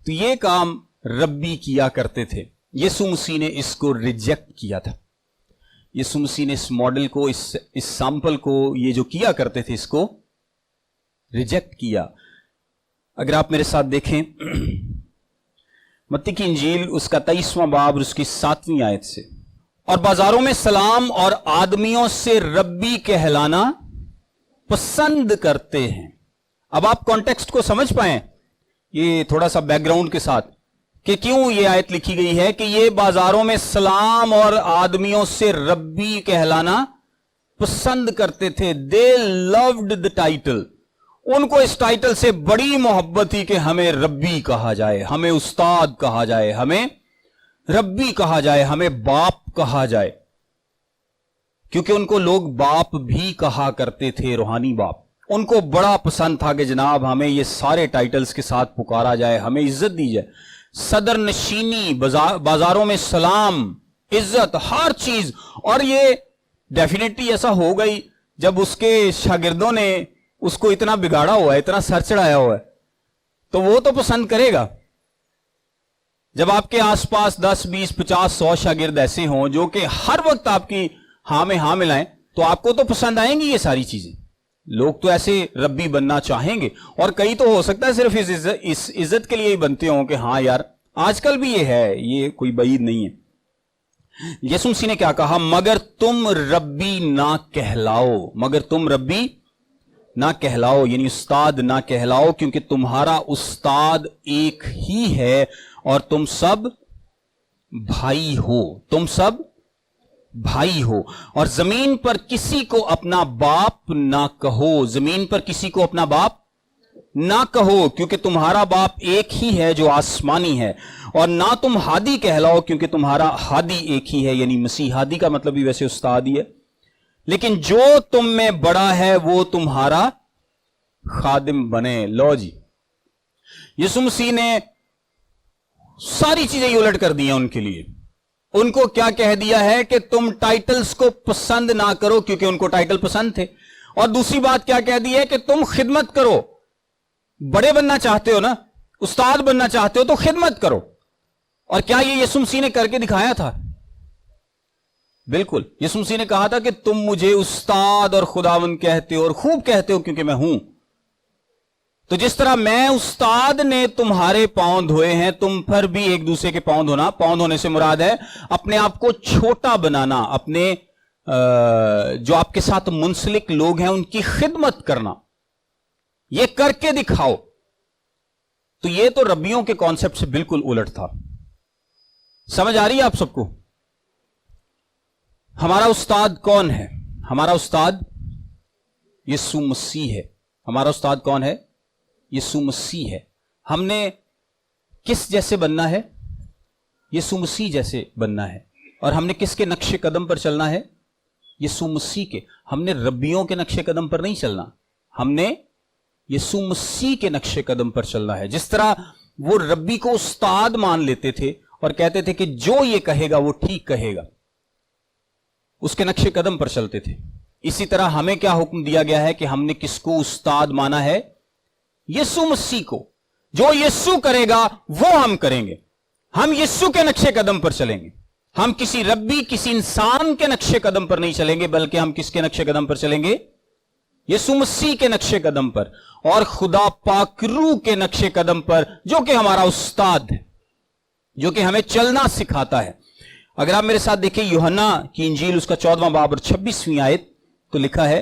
तो ये काम रब्बी किया करते थे। यीशु मसीह ने इसको रिजेक्ट किया था। यीशु मसीह ने इस मॉडल को, इस सैंपल को, ये जो किया करते थे, इसको रिजेक्ट किया। अगर आप मेरे साथ देखें मत्ती की इंजील उसका 23वां बाब और उसकी 7वीं आयत से, और बाजारों में सलाम और आदमियों से रब्बी कहलाना पसंद करते हैं। अब आप कॉन्टेक्स्ट को समझ पाए, ये थोड़ा सा बैकग्राउंड के साथ, कि क्यों ये आयत लिखी गई है कि ये बाजारों में सलाम और आदमियों से रब्बी कहलाना पसंद करते थे। दे लव्ड द टाइटल, उनको इस टाइटल से बड़ी मोहब्बत थी कि हमें रब्बी कहा जाए, हमें उस्ताद कहा जाए, हमें रब्बी कहा जाए, हमें बाप कहा जाए, क्योंकि उनको लोग बाप भी कहा करते थे, रूहानी बाप। उनको बड़ा पसंद था कि जनाब हमें ये सारे टाइटल्स के साथ पुकारा जाए, हमें इज्जत दी जाए। सदर नशीनी, बाजारों में सलाम, इज्जत, हर चीज। और ये डेफिनेटली ऐसा हो गई जब उसके शागिर्दों ने उसको इतना बिगाड़ा हुआ है, इतना सर चढ़ाया हुआ है, तो वो तो पसंद करेगा। जब आपके आसपास 10, 20, 50, 100 शागिर्द ऐसे हों जो कि हर वक्त आपकी हाँ में हाँ मिलाएं, तो आपको तो पसंद आएंगी ये सारी चीजें। लोग तो ऐसे रब्बी बनना चाहेंगे, और कई तो हो सकता है सिर्फ इस इज्जत के लिए ही बनते हों कि हाँ यार, आजकल भी ये है, ये कोई बईद नहीं है। यीशु मसीह ने क्या कहा? मगर तुम रब्बी ना कहलाओ, मगर तुम रब्बी ना कहलाओ, यानी उस्ताद ना कहलाओ, क्योंकि तुम्हारा उस्ताद एक ही है और तुम सब भाई हो, तुम सब भाई हो। और जमीन पर किसी को अपना बाप ना कहो, जमीन पर किसी को अपना बाप ना कहो, क्योंकि तुम्हारा बाप एक ही है जो आसमानी है। और ना तुम हादी कहलाओ, क्योंकि तुम्हारा हादी एक ही है, यानी मसीह। हादी का मतलब भी वैसे उस्ताद ही है। लेकिन जो तुम में बड़ा है वो तुम्हारा खादिम बने। लो जी, यीशु मसीह ने सारी चीजें ही उलट कर दी हैं उनके लिए। उनको क्या कह दिया है कि तुम टाइटल्स को पसंद ना करो, क्योंकि उनको टाइटल पसंद थे। और दूसरी बात क्या कह दी है कि तुम खिदमत करो। बड़े बनना चाहते हो ना, उस्ताद बनना चाहते हो, तो खिदमत करो। और क्या ये यीशु मसीह ने करके दिखाया था? बिल्कुल। यीशु मसीह ने कहा था कि तुम मुझे उस्ताद और खुदावंद कहते हो, और खूब कहते हो क्योंकि मैं हूं। तो जिस तरह मैं उस्ताद ने तुम्हारे पांव धोए हैं, तुम पर भी एक दूसरे के पांव धोना। पांव धोने से मुराद है अपने आप को छोटा बनाना, अपने जो आपके साथ मुंसलिक लोग हैं उनकी खिदमत करना। ये करके दिखाओ। तो ये तो रब्बियों के कॉन्सेप्ट से बिल्कुल उलट था। समझ आ रही है आप सबको? हमारा उस्ताद कौन है? हमारा उस्ताद यीशु मसीह है। हमारा उस्ताद कौन है? यीशु मसीह है। हमने किस जैसे बनना है? यीशु मसीह जैसे बनना है। और हमने किसके नक्शे कदम पर चलना है? यीशु मसीह के। हमने रब्बियों के नक्शे कदम पर नहीं चलना, हमने यीशु मसीह के नक्शे कदम पर चलना है। जिस तरह वो रब्बी को उस्ताद मान लेते थे और कहते थे कि जो ये कहेगा वो ठीक कहेगा, उसके नक्शे कदम पर चलते थे, इसी तरह हमें क्या हुक्म दिया गया है कि हमने किसको उस्ताद माना है? यीशु मसीह को। जो यीशु करेगा वो हम करेंगे। हम यीशु के नक्शे कदम पर चलेंगे। हम किसी रब्बी, किसी इंसान के नक्शे कदम पर नहीं चलेंगे, बल्कि हम किसके नक्शे कदम पर चलेंगे? यीशु मसीह के नक्शे कदम पर, और खुदा पाकरू के नक्शे कदम पर, जो कि हमारा उस्ताद है, जो कि हमें चलना सिखाता है। अगर आप मेरे साथ देखें यूहन्ना की इंजील उसका 14वां बाब और 26वीं आयत, तो लिखा है,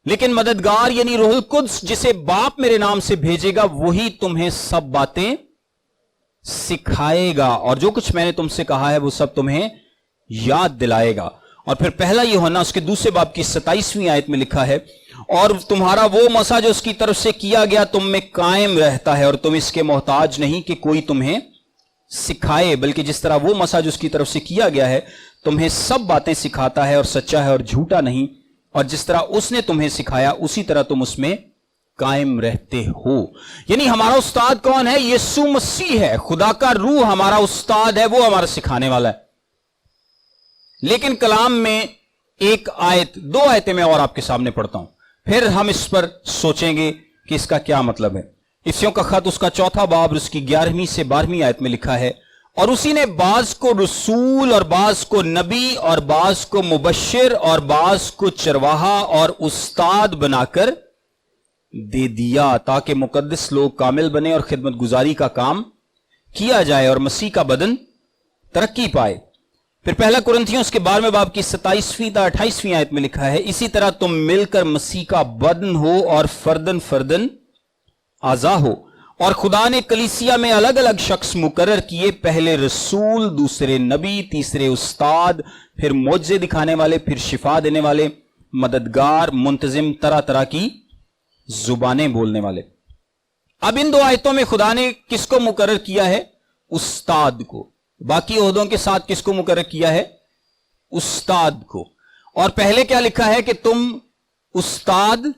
लेकिन मददगार यानी रूहुल कुद्स जिसे बाप मेरे नाम से भेजेगा वही तुम्हें सब बातें सिखाएगा और जो कुछ मैंने तुमसे कहा है वो सब तुम्हें याद दिलाएगा। और फिर पहला यूहन्ना उसके दूसरे बाब की 27वीं आयत में लिखा है, और तुम्हारा वो मसा जो उसकी तरफ से किया गया तुम में कायम रहता है और तुम इसके मोहताज नहीं कि कोई तुम्हें सिखाए, बल्कि जिस तरह वो मसा जो उसकी तरफ से किया गया है तुम्हें सब बातें सिखाता है और सच्चा है और झूठा नहीं, और जिस तरह उसने तुम्हें सिखाया उसी तरह तुम उसमें कायम रहते हो। यानी हमारा उस्ताद कौन है? यीशु मसीह है। खुदा का रूह हमारा उस्ताद है, वो हमारा सिखाने वाला है। लेकिन कलाम में एक आयत, 2 आयतें मैं और आपके सामने पढ़ता हूं, फिर हम इस पर सोचेंगे कि इसका क्या मतलब है। इफ्सियों का खत उसका 4 बाब उसकी 11वीं से 12वीं आयत में लिखा है, और उसी ने बाज को रसूल और बाज को नबी और बाज को मुबश्शिर और बाज को चरवाहा और उस्ताद बनाकर दे दिया, ताकि मुकद्दस लोग कामिल बने और खिदमत गुजारी का काम किया जाए और मसीह का बदन तरक्की पाए। फिर पहला कुरिन्थियों उसके 12वें बाब की 27वीं से 28वीं आयत में लिखा है, इसी तरह तुम मिलकर मसीह का बदन हो और फर्दन फर्दन आज़ा हो। और खुदा ने कलीसिया में अलग अलग शख्स मुकर्रर किए, पहले रसूल, दूसरे नबी, तीसरे उस्ताद, फिर मोजे दिखाने वाले, फिर शिफा देने वाले, मददगार, मुंतजिम, तरह तरह की जुबानें बोलने वाले। अब इन 2 आयतों में खुदा ने किसको मुकर्रर किया है? उस्ताद को। बाकी ओहदों के साथ किसको मुकर्रर किया है? उस्ताद को। और पहले क्या लिखा है कि तुम उस्ताद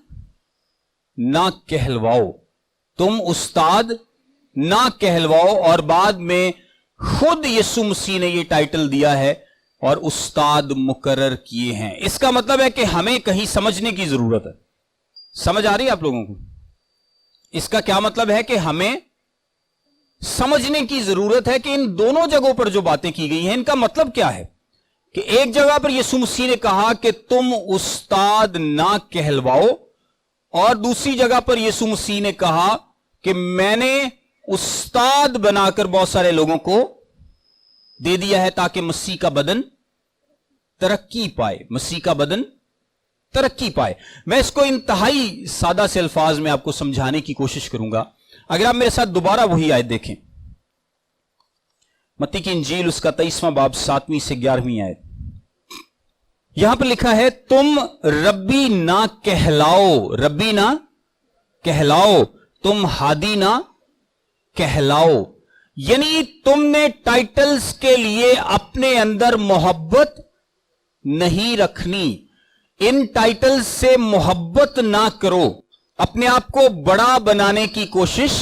ना कहलवाओ, तुम उस्ताद ना कहलवाओ, और बाद में खुद यीशु मसीह ने यह टाइटल दिया है और उस्ताद मुकर्रर किए हैं। इसका मतलब है कि हमें कहीं समझने की जरूरत है। समझ आ रही है आप लोगों को? इसका क्या मतलब है कि हमें समझने की जरूरत है कि इन दोनों जगहों पर जो बातें की गई हैं इनका मतलब क्या है। कि एक जगह पर यीशु मसीह ने कहा कि तुम उस्ताद ना कहलवाओ, और दूसरी जगह पर यीशु मसीह ने कहा कि मैंने उस्ताद बनाकर बहुत सारे लोगों को दे दिया है ताकि मसीह का बदन तरक्की पाए, मसीह का बदन तरक्की पाए। मैं इसको इंतहाई सादा से अल्फाज में आपको समझाने की कोशिश करूंगा। अगर आप मेरे साथ दोबारा वही आयत देखें, मत्ती की इंजील उसका 23वां बाब 7वीं से 11वीं आयत, यहां पर लिखा है, तुम रब्बी ना कहलाओ, रब्बी ना कहलाओ, तुम हादी ना कहलाओ। यानी तुमने टाइटल्स के लिए अपने अंदर मोहब्बत नहीं रखनी, इन टाइटल्स से मोहब्बत ना करो, अपने आप को बड़ा बनाने की कोशिश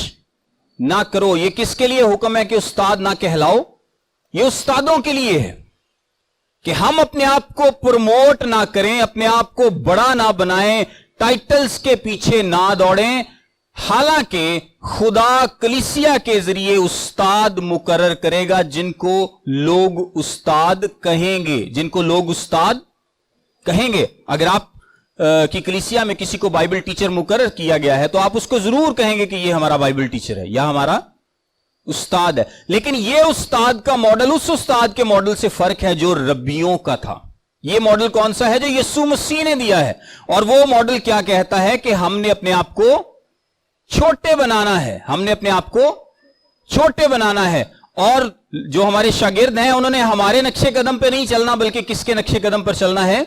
ना करो। यह किसके लिए हुक्म है कि उस्ताद ना कहलाओ? यह उस्तादों के लिए है कि हम अपने आप को प्रमोट ना करें, अपने आप को बड़ा ना बनाएं, टाइटल्स के पीछे ना दौड़ें। हालांकि खुदा कलीसिया के जरिए उस्ताद मुकर्रर करेगा जिनको लोग उस्ताद कहेंगे, जिनको लोग उस्ताद कहेंगे। अगर आप की कलीसिया में किसी को बाइबल टीचर मुकर्रर किया गया है तो आप उसको जरूर कहेंगे कि यह हमारा बाइबल टीचर है या हमारा उस्ताद है। लेकिन यह उस्ताद का मॉडल उस उस्ताद के मॉडल से फर्क है जो रब्बियों का था। यह मॉडल कौन सा है? जो यीशु मसीह ने दिया है। और वो मॉडल क्या कहता है कि हमने अपने आप को छोटे बनाना है, हमने अपने आप को छोटे बनाना है। और जो हमारे शागिर्द हैं उन्होंने हमारे नक्शे कदम पे नहीं चलना, बल्कि किसके नक्शे कदम पर चलना है?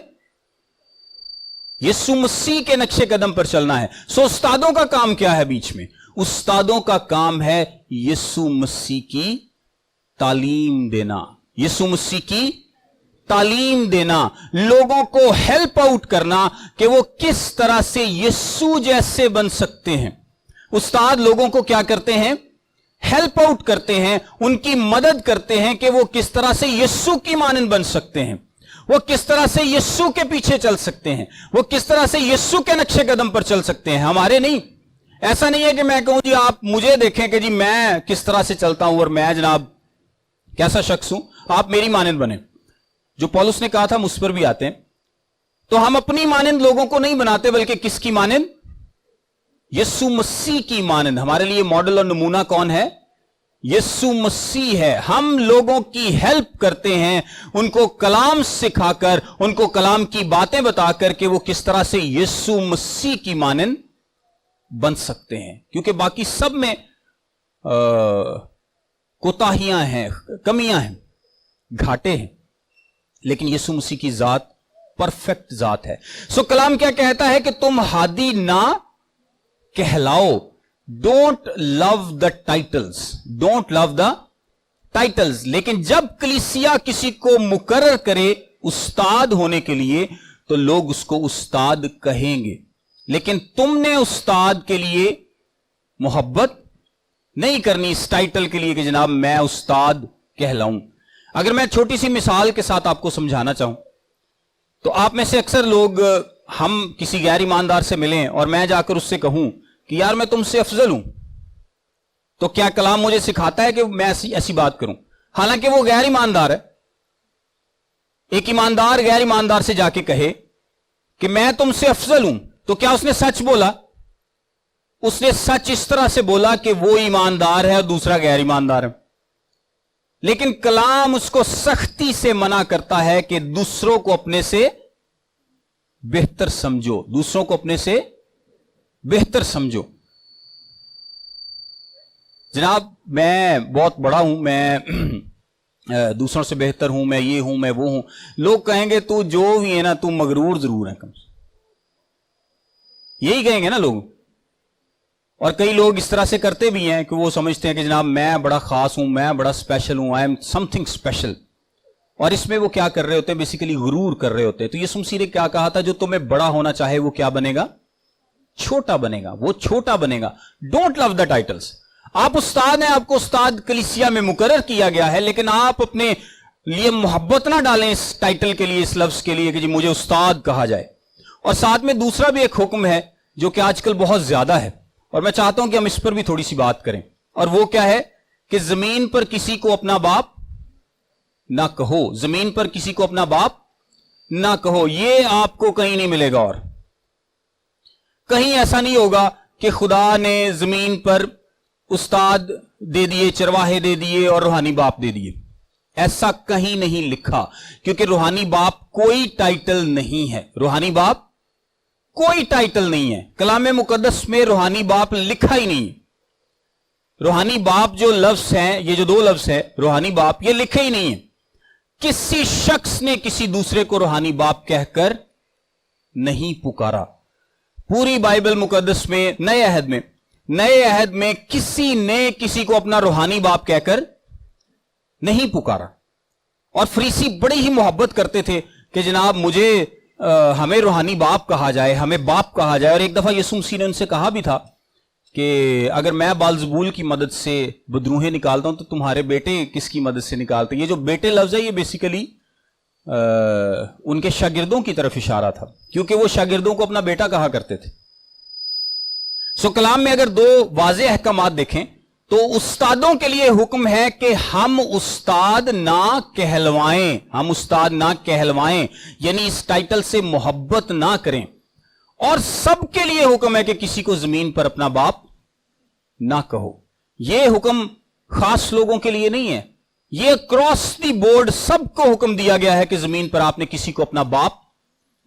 यीशु मसीह के नक्शे कदम पर चलना है। सो उस्तादों का काम क्या है बीच में? उस्तादों का काम है यीशु मसीह की तालीम देना, यीशु मसीह की तालीम देना, लोगों को हेल्प आउट करना कि वो किस तरह से यीशु जैसे बन सकते हैं। उस्ताद लोगों को क्या करते हैं? हेल्प आउट करते हैं, उनकी मदद करते हैं कि वो किस तरह से यीशु की मानंद बन सकते हैं, वो किस तरह से यीशु के पीछे चल सकते हैं, वो किस तरह से यीशु के नक्शे कदम पर चल सकते हैं, हमारे नहीं। ऐसा नहीं है कि मैं कहूं जी आप मुझे देखें कि जी मैं किस तरह से चलता हूं और मैं जनाब कैसा शख्स हूं, आप मेरी मानंद बने। जो पौलुस ने कहा था हम उस पर भी आते हैं। तो हम अपनी मानंद लोगों को नहीं बनाते, बल्कि किसकी मानंद? यीशु मसीह की मानंद। हमारे लिए मॉडल और नमूना कौन है? یسوع مسیح ہے. ہم لوگوں کی ہیلپ کرتے ہیں ان کو کلام سکھا کر, ان کو کلام کی باتیں بتا کر کہ وہ کس طرح سے یسوع مسیح کی مانند بن سکتے ہیں, کیونکہ باقی سب میں کوتاہیاں ہیں, کمیاں ہیں, گھاٹے ہیں, لیکن یسوع مسیح کی ذات پرفیکٹ ذات ہے. سو کلام کیا کہتا ہے کہ تم ہادی نہ کہلاؤ. Don't love the titles, don't love the titles. لیکن جب کلیسیا کسی کو مقرر کرے استاد ہونے کے لیے تو لوگ اس کو استاد کہیں گے, لیکن تم نے استاد کے لیے محبت نہیں کرنی اس ٹائٹل کے لیے کہ جناب میں استاد کہلاؤں. اگر میں چھوٹی سی مثال کے ساتھ آپ کو سمجھانا چاہوں تو آپ میں سے اکثر لوگ, ہم کسی غیر ایماندار سے ملیں اور میں جا کر اس سے کہوں کہ یار میں تم سے افضل ہوں, تو کیا کلام مجھے سکھاتا ہے کہ میں ایسی بات کروں, حالانکہ وہ غیر ایماندار ہے. ایک ایماندار غیر ایماندار سے جا کے کہے کہ میں تم سے افضل ہوں, تو کیا اس نے سچ بولا؟ اس نے سچ اس طرح سے بولا کہ وہ ایماندار ہے اور دوسرا غیر ایماندار ہے. لیکن کلام اس کو سختی سے منع کرتا ہے کہ دوسروں کو اپنے سے بہتر سمجھو, دوسروں کو اپنے سے بہتر سمجھو. جناب میں بہت بڑا ہوں, میں دوسروں سے بہتر ہوں, میں یہ ہوں, میں وہ ہوں. لوگ کہیں گے تو جو بھی ہے نا تو مغرور ضرور ہے, کم سے یہی کہیں گے نا لوگ. اور کئی لوگ اس طرح سے کرتے بھی ہیں کہ وہ سمجھتے ہیں کہ جناب میں بڑا خاص ہوں, میں بڑا اسپیشل ہوں, I am some thing special. اور اس میں وہ کیا کر رہے ہوتے ہیں, بیسیکلی غرور کر رہے ہوتے ہیں. تو یسوع مسیح نے کیا کہا تھا, جو تمہیں بڑا ہونا چاہے وہ کیا بنے گا, چھوٹا بنے گا, وہ چھوٹا بنے گا. Don't love the titles. آپ استاد ہیں, آپ کو استاد کلیسیا میں مقرر کیا گیا ہے, لیکن آپ اپنے لیے محبت نہ ڈالیں اس ٹائٹل کے لیے, اس لفظ کے لیے کہ جی مجھے استاد کہا جائے. اور ساتھ میں دوسرا بھی ایک حکم ہے جو کہ آج کل بہت زیادہ ہے, اور میں چاہتا ہوں کہ ہم اس پر بھی تھوڑی سی بات کریں. اور وہ کیا ہے کہ زمین پر کسی کو اپنا باپ نہ کہو, زمین پر کسی کو اپنا باپ نہ کہو. یہ آپ کو کہیں نہیں ملے گا, اور کہیں ایسا نہیں ہوگا کہ خدا نے زمین پر استاد دے دیے, چرواہے دے دیے اور روحانی باپ دے دیے. ایسا کہیں نہیں لکھا, کیونکہ روحانی باپ کوئی ٹائٹل نہیں ہے. روحانی باپ کوئی ٹائٹل نہیں ہے. کلام مقدس میں روحانی باپ لکھا ہی نہیں. روحانی باپ جو لفظ ہیں, یہ جو دو لفظ ہیں روحانی باپ, یہ لکھے ہی نہیں ہیں. کسی شخص نے کسی دوسرے کو روحانی باپ کہہ کر نہیں پکارا. پوری بائبل مقدس میں, نئے عہد میں کسی نے کسی کو اپنا روحانی باپ کہہ کر نہیں پکارا. اور فریسی بڑی ہی محبت کرتے تھے کہ جناب مجھے ہمیں روحانی باپ کہا جائے, ہمیں باپ کہا جائے. اور ایک دفعہ یسوع مسیح نے ان سے کہا بھی تھا کہ اگر میں بال-زبول کی مدد سے بدروہیں نکالتا ہوں تو تمہارے بیٹے کس کی مدد سے نکالتے. یہ جو بیٹے لفظ ہے یہ بیسیکلی ان کے شاگردوں کی طرف اشارہ تھا, کیونکہ وہ شاگردوں کو اپنا بیٹا کہا کرتے تھے. سو کلام میں اگر دو واضح احکامات دیکھیں تو استادوں کے لیے حکم ہے کہ ہم استاد نہ کہلوائیں, ہم استاد نہ کہلوائیں, یعنی اس ٹائٹل سے محبت نہ کریں. اور سب کے لیے حکم ہے کہ کسی کو زمین پر اپنا باپ نہ کہو. یہ حکم خاص لوگوں کے لیے نہیں ہے, یہ کراس دی بورڈ سب کو حکم دیا گیا ہے کہ زمین پر آپ نے کسی کو اپنا باپ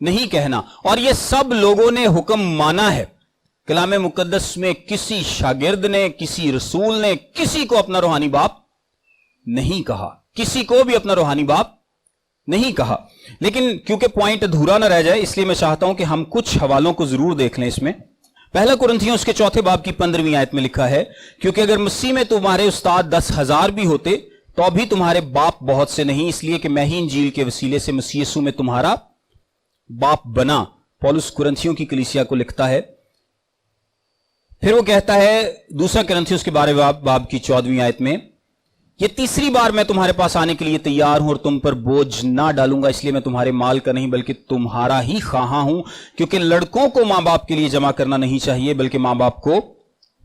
نہیں کہنا. اور یہ سب لوگوں نے حکم مانا ہے. کلام مقدس میں کسی شاگرد نے, کسی رسول نے کسی کو اپنا روحانی باپ نہیں کہا, کسی کو بھی اپنا روحانی باپ نہیں کہا. لیکن کیونکہ پوائنٹ ادھورا نہ رہ جائے اس لیے میں چاہتا ہوں کہ ہم کچھ حوالوں کو ضرور دیکھ لیں. اس میں پہلا کرنتھیوں اس کے 4 باب کی 15ویں آیت میں لکھا ہے, کیونکہ اگر مسیح میں تمہارے استاد 10,000 بھی ہوتے تو بھی تمہارے باپ بہت سے نہیں, اس لیے کہ میں ہی انجیل کے وسیلے سے مسیح یسوع میں تمہارا باپ بنا. پولس کرنتھیوں کی کلیسیا کو لکھتا ہے. پھر وہ کہتا ہے دوسرا کرنتھیوس کے 12 باب کی 14ویں آیت میں, یہ تیسری بار میں تمہارے پاس آنے کے لیے تیار ہوں اور تم پر بوجھ نہ ڈالوں گا, اس لیے میں تمہارے مال کا نہیں بلکہ تمہارا ہی خواہاں ہوں. کیونکہ لڑکوں کو ماں باپ کے لیے جمع کرنا نہیں چاہیے بلکہ ماں باپ کو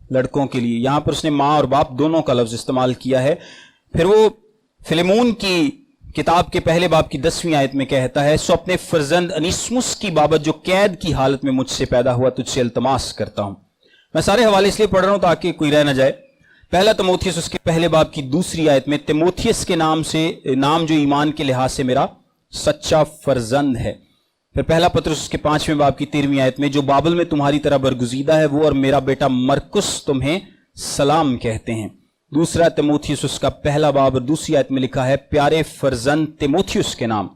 لڑکوں کے لیے. یہاں پر اس نے ماں اور باپ دونوں کا لفظ استعمال کیا ہے. پھر وہ فلیمون کی کتاب کے 1 باب کی 10ویں آیت میں کہتا ہے, سو اپنے فرزند انیسمس کی بابت جو قید کی حالت میں مجھ سے پیدا ہوا تجھ سے التماس کرتا ہوں. میں سارے حوالے اس لیے پڑھ رہا ہوں تاکہ کوئی رہ نہ جائے. पहला तिमोथियस उसके पहले बाब की दूसरी आयत में, तिमोथियस के नाम जो ईमान के लिहाज से मेरा सच्चा फर्जंद है। फिर पहला पत्रस उसके 5वें बाब की 13वीं आयत में, जो बाबल में तुम्हारी तरह बरगुजीदा है वो और मेरा बेटा मरकुस तुम्हें सलाम कहते हैं। दूसरा तिमोथियस उसका पहला बाब और दूसरी आयत में लिखा है, प्यारे फर्जंद तिमोथियस के नाम।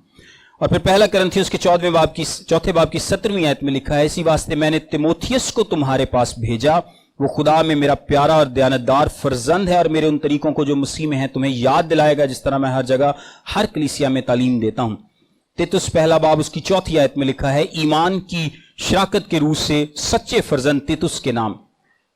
और फिर पहला करंथियुस के चौथे बाब की 17वीं आयत में लिखा है, इसी वास्ते मैंने तिमोथियस को तुम्हारे पास भेजा, वो खुदा में मेरा प्यारा और दयानतदार फर्जंद है और मेरे उन तरीकों को जो मसीह में है तुम्हें याद दिलाएगा, जिस तरह मैं हर जगह हर कलीसिया में तालीम देता हूं। तीतुस पहला बाब उसकी चौथी आयत में लिखा है, ईमान की शराकत के रूह से सच्चे फर्जंद तीतुस के नाम।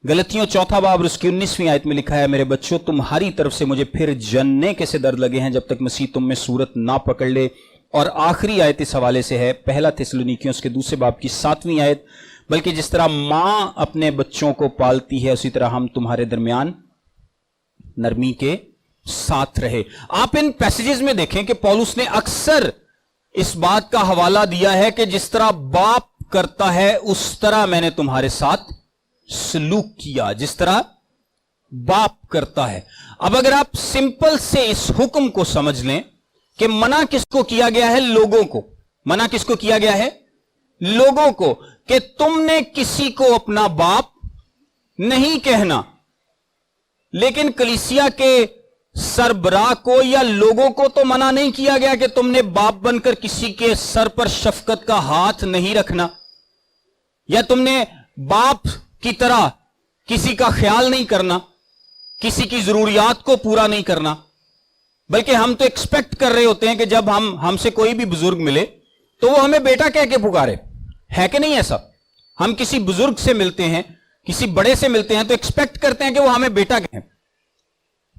गलतियों चौथा बाब उसकी 19वीं आयत में लिखा है, मेरे बच्चों तुम्हारी तरफ से मुझे फिर जनने के से दर्द लगे हैं जब तक मसीह तुम में सूरत ना पकड़ ले। और आखिरी आयत इस हवाले से है पहला थिस्सलुनीकियों उसके दूसरे बाब की 7वीं आयत, बल्कि जिस तरह मां अपने बच्चों को पालती है उसी तरह हम तुम्हारे दरमियान नरमी के साथ रहे। आप इन पैसेजेस में देखें कि पौलुस ने अक्सर इस बात का हवाला दिया है कि जिस तरह बाप करता है उस तरह मैंने तुम्हारे साथ सलूक किया, जिस तरह बाप करता है। अब अगर आप सिंपल से इस हुक्म को समझ लें कि मना किसको किया गया है, लोगों को। मना किसको किया गया है, लोगों को, कि तुमने किसी को अपना बाप नहीं कहना। लेकिन कलीसिया के सरबराह को या लोगों को तो मना नहीं किया गया कि तुमने बाप बनकर किसी के सर पर शफकत का हाथ नहीं रखना, या तुमने बाप की तरह किसी का ख्याल नहीं करना, किसी की जरूरियात को पूरा नहीं करना। बल्कि हम तो एक्सपेक्ट कर रहे होते हैं कि जब हमसे कोई भी बुजुर्ग मिले तो वो हमें बेटा कह के पुकारे, है कि नहीं ऐसा? हम किसी बुजुर्ग से मिलते हैं, किसी बड़े से मिलते हैं तो एक्सपेक्ट करते हैं कि वो हमें बेटा कहें।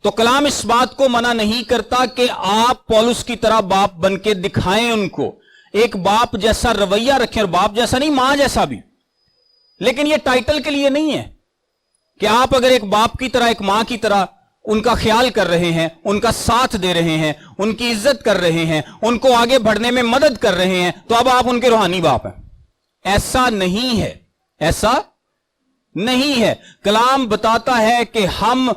तो कलाम इस बात को मना नहीं करता कि आप पौलुस की तरह बाप बन के दिखाएं उनको, एक बाप जैसा रवैया रखें, और बाप जैसा नहीं, मां जैसा भी। लेकिन यह टाइटल के लिए नहीं है कि आप अगर एक बाप की तरह, एक मां की तरह उनका ख्याल कर रहे हैं, उनका साथ दे रहे हैं, उनकी इज्जत कर रहे हैं, उनको आगे बढ़ने में मदद कर रहे हैं, तो अब आप उनके रूहानी बाप हैं। ऐसा नहीं है, ऐसा नहीं है। कलाम बताता है कि हम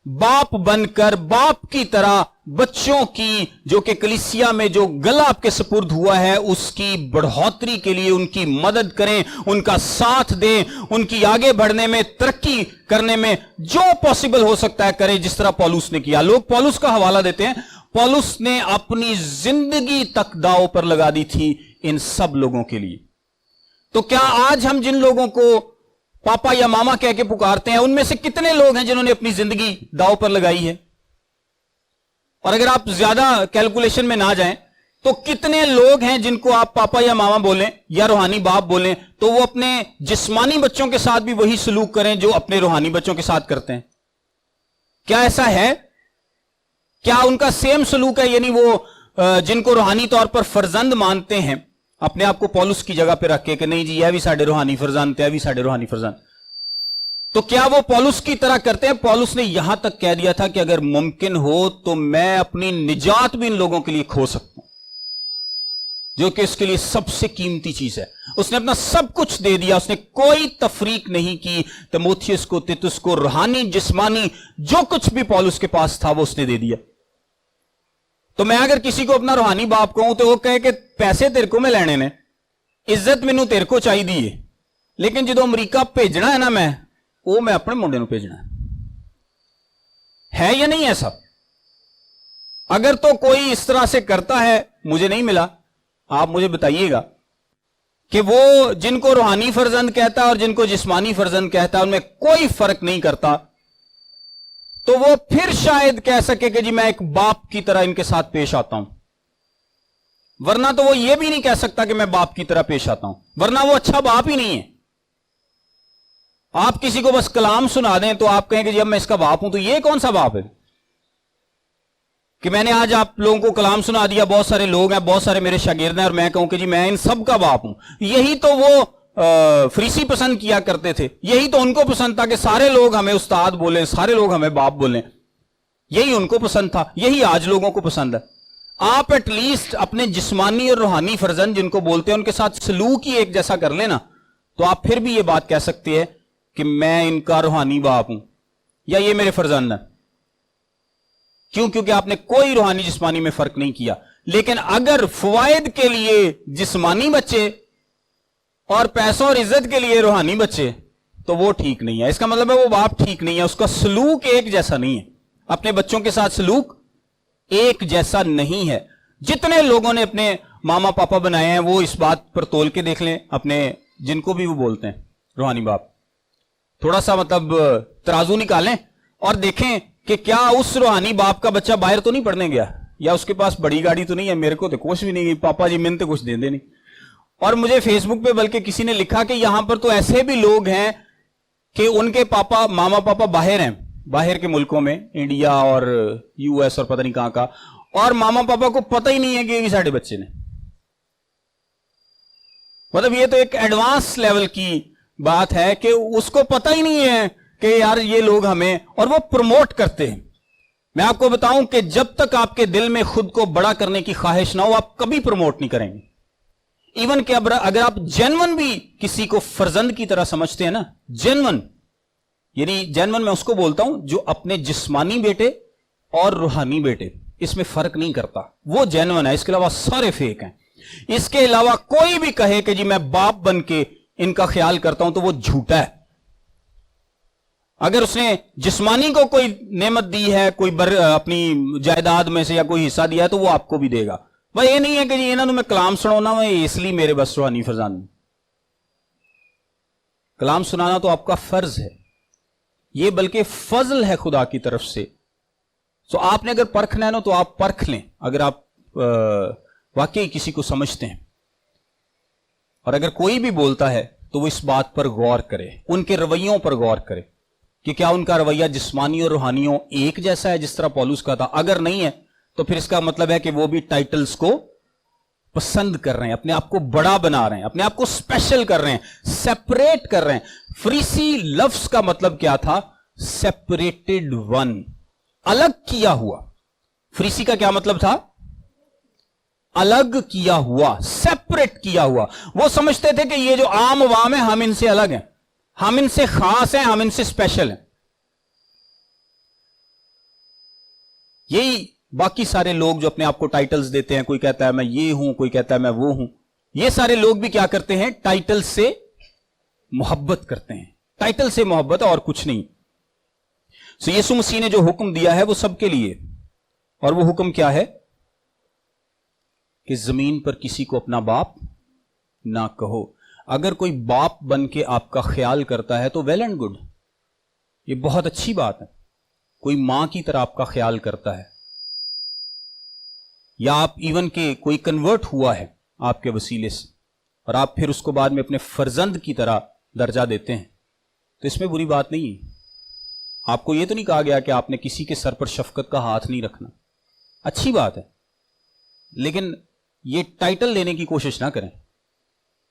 बाप बनकर बाप की तरह बच्चों की, जो कि कलीसिया में जो गला आपके सुपुर्द हुआ है, उसकी बढ़ोतरी के लिए उनकी मदद करें, उनका साथ दें, उनकी आगे बढ़ने में, तरक्की करने में जो पॉसिबल हो सकता है करें, जिस तरह पौलुस ने किया। लोग पौलुस का हवाला देते हैं, पौलुस ने अपनी जिंदगी तक दांव पर लगा दी थी इन सब लोगों के लिए। तो क्या आज हम जिन लोगों को पापा या मामा कह के पुकारते हैं, उनमें से कितने लोग हैं जिन्होंने अपनी जिंदगी दांव पर लगाई है? और अगर आप ज्यादा कैलकुलेशन में ना जाएं तो कितने लोग हैं जिनको आप पापा या मामा बोलें या रूहानी बाप बोलें तो वो अपने जिस्मानी बच्चों के साथ भी वही सलूक करें जो अपने रूहानी बच्चों के साथ करते हैं? क्या ऐसा है? क्या उनका सेम सलूक है? यानी वो जिनको रूहानी तौर पर फर्जंद मानते हैं, अपने आप को पौलुस की जगह पे रख के कि नहीं जी यह भी साडे रूहानी फर्जंद, यह भी साडे रूहानी फर्जंद, तो क्या वो पौलुस की तरह करते हैं? पौलुस ने यहां तक कह दिया था कि अगर मुमकिन हो तो मैं अपनी निजात भी इन लोगों के लिए खो सकता हूं, जो कि इसके लिए सबसे कीमती चीज है। उसने अपना सब कुछ दे दिया, उसने कोई तफरीक नहीं की। तिमोथियस को, तीतुस को, रूहानी जिस्मानी जो कुछ भी पौलुस के पास था वो उसने दे दिया। तो मैं अगर किसी को अपना रूहानी बाप कहूं तो वो कहे कि पैसे तेरे को मैं लेने ने, इज्जत मैनू तेरे को चाहिए, लेकिन जो अमरीका भेजना है ना मैं अपने मुंडे नूं भेजना है या नहीं ऐसा? अगर तो कोई इस तरह से करता है, मुझे नहीं मिला, आप मुझे बताइएगा कि वो जिनको रूहानी फर्जंद कहता है और जिनको जिस्मानी फर्जंद कहता है उनमें कोई फर्क नहीं करता, तो वो फिर शायद कह सके कि जी मैं एक बाप की तरह इनके साथ पेश आता हूं। वरना तो वो ये भी नहीं कह सकता कि मैं बाप की तरह पेश आता हूं, वरना वो अच्छा बाप ही नहीं है। आप किसी को बस कलाम सुना दें तो आप कहें कि जब मैं इसका बाप हूं, तो ये कौन सा बाप है कि मैंने आज आप लोगों को कलाम सुना दिया, बहुत सारे लोग हैं, बहुत सारे मेरे शागिर्द हैं, और मैं कहूं कि जी मैं इन सब का बाप हूं। यही तो वो फरीसी पसंद किया करते थे, यही तो उनको पसंद था कि सारे लोग हमें उस्ताद बोलें, सारे लोग हमें बाप बोलें, यही उनको पसंद था, यही आज लोगों को पसंद है। आप एटलीस्ट अपने जिस्मानी और रूहानी फर्जंद जिनको बोलते हैं उनके साथ सलूक ही एक जैसा कर लेना, तो आप फिर भी ये बात कह सकते हैं कि मैं इनका रूहानी बाप हूं। یا یہ میرے فرزند ہیں؟ کیوں؟ کیونکہ آپ نے کوئی روحانی جسمانی میں فرق نہیں کیا. لیکن اگر فوائد کے لیے جسمانی بچے اور پیسوں اور عزت کے لیے روحانی بچے تو وہ ٹھیک نہیں ہے. اس کا مطلب ہے وہ باپ ٹھیک نہیں ہے, اس کا سلوک ایک جیسا نہیں ہے, اپنے بچوں کے ساتھ سلوک ایک جیسا نہیں ہے. جتنے لوگوں نے اپنے ماما پاپا بنائے ہیں وہ اس بات پر تول کے دیکھ لیں, اپنے جن کو بھی وہ بولتے ہیں روحانی باپ, تھوڑا سا مطلب ترازو نکالیں اور دیکھیں کہ کیا اس روحانی باپ کا بچہ باہر تو نہیں پڑھنے گیا, یا اس کے پاس بڑی گاڑی تو نہیں ہے. میرے کو تو کچھ بھی نہیں گئی, پاپا جی منت کچھ دے دے نہیں. اور مجھے فیس بک پہ بلکہ کسی نے لکھا کہ یہاں پر تو ایسے بھی لوگ ہیں کہ ان کے پاپا ماما پاپا باہر ہیں, باہر کے ملکوں میں, انڈیا اور یو ایس اور پتہ نہیں کہاں کا, اور ماما پاپا کو پتہ ہی نہیں ہے کہ یہ ساڑھے بچے نے. مطلب یہ تو ایک ایڈوانس لیول کی بات ہے کہ اس کو پتہ ہی نہیں ہے کہ یار یہ لوگ ہمیں, اور وہ پروموٹ کرتے ہیں. میں آپ کو بتاؤں کہ جب تک آپ کے دل میں خود کو بڑا کرنے کی خواہش نہ ہو آپ کبھی پروموٹ نہیں کریں گے. ایون کہ اگر آپ جینون بھی کسی کو فرزند کی طرح سمجھتے ہیں نا, جینون یعنی جینون میں اس کو بولتا ہوں جو اپنے جسمانی بیٹے اور روحانی بیٹے اس میں فرق نہیں کرتا, وہ جینون ہے. اس کے علاوہ سارے فیک ہیں. اس کے علاوہ کوئی بھی کہے کہ جی میں باپ بن کے ان کا خیال کرتا ہوں تو وہ جھوٹا ہے. اگر اس نے جسمانی کو کوئی نعمت دی ہے, کوئی اپنی جائیداد میں سے یا کوئی حصہ دیا ہے تو وہ آپ کو بھی دے گا. وہ یہ نہیں ہے کہ جی انہوں نے میں کلام سنانا اس لیے میرے بس روحانی فرزند. کلام سنانا تو آپ کا فرض ہے, یہ بلکہ فضل ہے خدا کی طرف سے. تو آپ نے اگر پرکھنا ہے نا تو آپ پرکھ لیں, اگر آپ واقعی کسی کو سمجھتے ہیں. اور اگر کوئی بھی بولتا ہے تو وہ اس بات پر غور کرے, ان کے رویوں پر غور کرے کہ کیا ان کا رویہ جسمانی اور روحانیوں ایک جیسا ہے جس طرح پولس کا تھا. اگر نہیں ہے تو پھر اس کا مطلب ہے کہ وہ بھی ٹائٹلز کو پسند کر رہے ہیں, اپنے آپ کو بڑا بنا رہے ہیں, اپنے آپ کو اسپیشل کر رہے ہیں, سیپریٹ کر رہے ہیں. فریسی لفظ کا مطلب کیا تھا؟ سیپریٹڈ ون, الگ کیا ہوا. فریسی کا کیا مطلب تھا؟ الگ کیا ہوا, سیپریٹ کیا ہوا. وہ سمجھتے تھے کہ یہ جو عام عوام ہے ہم ان سے الگ ہیں, ہم ان سے خاص ہیں, ہم ان سے اسپیشل ہیں. یہی باقی سارے لوگ جو اپنے آپ کو ٹائٹلز دیتے ہیں, کوئی کہتا ہے میں یہ ہوں, کوئی کہتا ہے میں وہ ہوں, یہ سارے لوگ بھی کیا کرتے ہیں؟ ٹائٹل سے محبت کرتے ہیں. ٹائٹل سے محبت اور کچھ نہیں. سو یسوع مسیح نے جو حکم دیا ہے وہ سب کے لیے, اور وہ حکم کیا ہے؟ کہ زمین پر کسی کو اپنا باپ نہ کہو. اگر کوئی باپ بن کے آپ کا خیال کرتا ہے تو ویل اینڈ گڈ, یہ بہت اچھی بات ہے. کوئی ماں کی طرح آپ کا خیال کرتا ہے, یا آپ ایون کہ کوئی کنورٹ ہوا ہے آپ کے وسیلے سے اور آپ پھر اس کو بعد میں اپنے فرزند کی طرح درجہ دیتے ہیں, تو اس میں بری بات نہیں ہے. آپ کو یہ تو نہیں کہا گیا کہ آپ نے کسی کے سر پر شفقت کا ہاتھ نہیں رکھنا, اچھی بات ہے, لیکن یہ ٹائٹل لینے کی کوشش نہ کریں.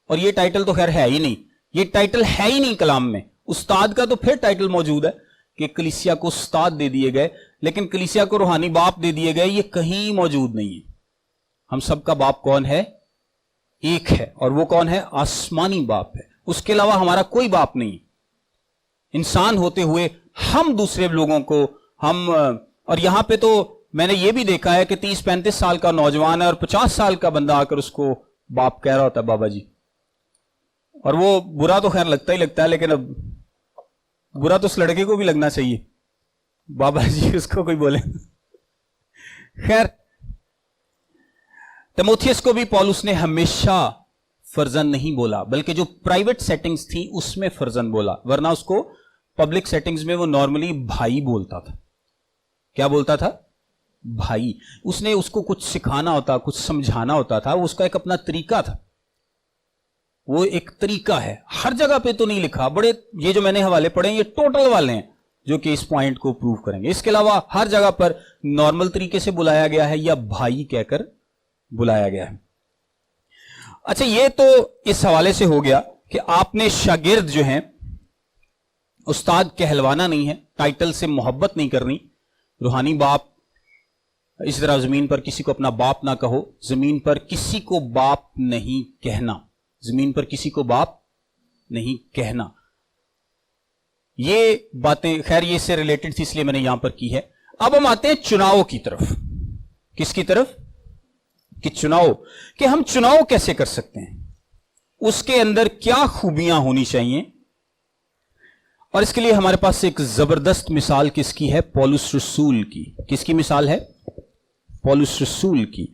اور یہ ٹائٹل تو خیر ہے ہی نہیں, یہ ٹائٹل ہے ہی نہیں کلام میں. استاد کا تو پھر ٹائٹل موجود ہے کہ کلیسیا کو استاد دے دیے گئے, لیکن کلیسیا کو روحانی باپ دے دیے گئے, یہ کہیں موجود نہیں ہے. ہم سب کا باپ کون ہے؟ ایک ہے, اور وہ کون ہے؟ آسمانی باپ ہے. اس کے علاوہ ہمارا کوئی باپ نہیں. انسان ہوتے ہوئے ہم دوسرے لوگوں کو ہم, اور یہاں پہ تو میں نے یہ بھی دیکھا ہے کہ 30-35 سال کا نوجوان ہے اور 50 سال کا بندہ آ کر اس کو باپ کہہ رہا ہوتا ہے, بابا جی. اور وہ برا تو خیر لگتا ہی لگتا ہے, لیکن اب برا تو اس لڑکے کو بھی لگنا چاہیے, بابا جی اس کو کوئی بولے. خیر, تیموتھیوس کو بھی پولس نے ہمیشہ فرزند نہیں بولا, بلکہ جو پرائیویٹ سیٹنگز تھی اس میں فرزند بولا, ورنہ اس کو پبلک سیٹنگز میں وہ نارملی بھائی بولتا تھا. کیا بولتا تھا؟ بھائی. اس نے اس کو کچھ سکھانا ہوتا, کچھ سمجھانا ہوتا تھا, وہ اس کا ایک اپنا طریقہ تھا. وہ ایک طریقہ ہے, ہر جگہ پہ تو نہیں لکھا. بڑے یہ جو میں نے حوالے پڑھے یہ ٹوٹل والے ہیں جو کہ اس پوائنٹ کو پروف کریں گے. اس کے علاوہ ہر جگہ پر نارمل طریقے سے بلایا گیا ہے یا بھائی کہہ کر بلایا گیا ہے. اچھا, یہ تو اس حوالے سے ہو گیا کہ آپ نے شاگرد جو ہیں استاد کہلوانا نہیں ہے, ٹائٹل سے محبت نہیں کرنی. روحانی باپ, اس طرح زمین پر کسی کو اپنا باپ نہ کہو. زمین پر کسی کو باپ نہیں کہنا, زمین پر کسی کو باپ نہیں کہنا. ये बातें खैर ये इससे रिलेटेड थी इसलिए मैंने यहां पर की है। अब हम आते हैं चुनाव की तरफ। किसकी तरफ? कि चुनाव, कि हम चुनाव कैसे कर सकते हैं, उसके अंदर क्या खूबियां होनी चाहिए। और इसके लिए हमारे पास एक जबरदस्त मिसाल किसकी है? पौलुस रसूल की। किसकी मिसाल है? पौलुस रसूल की।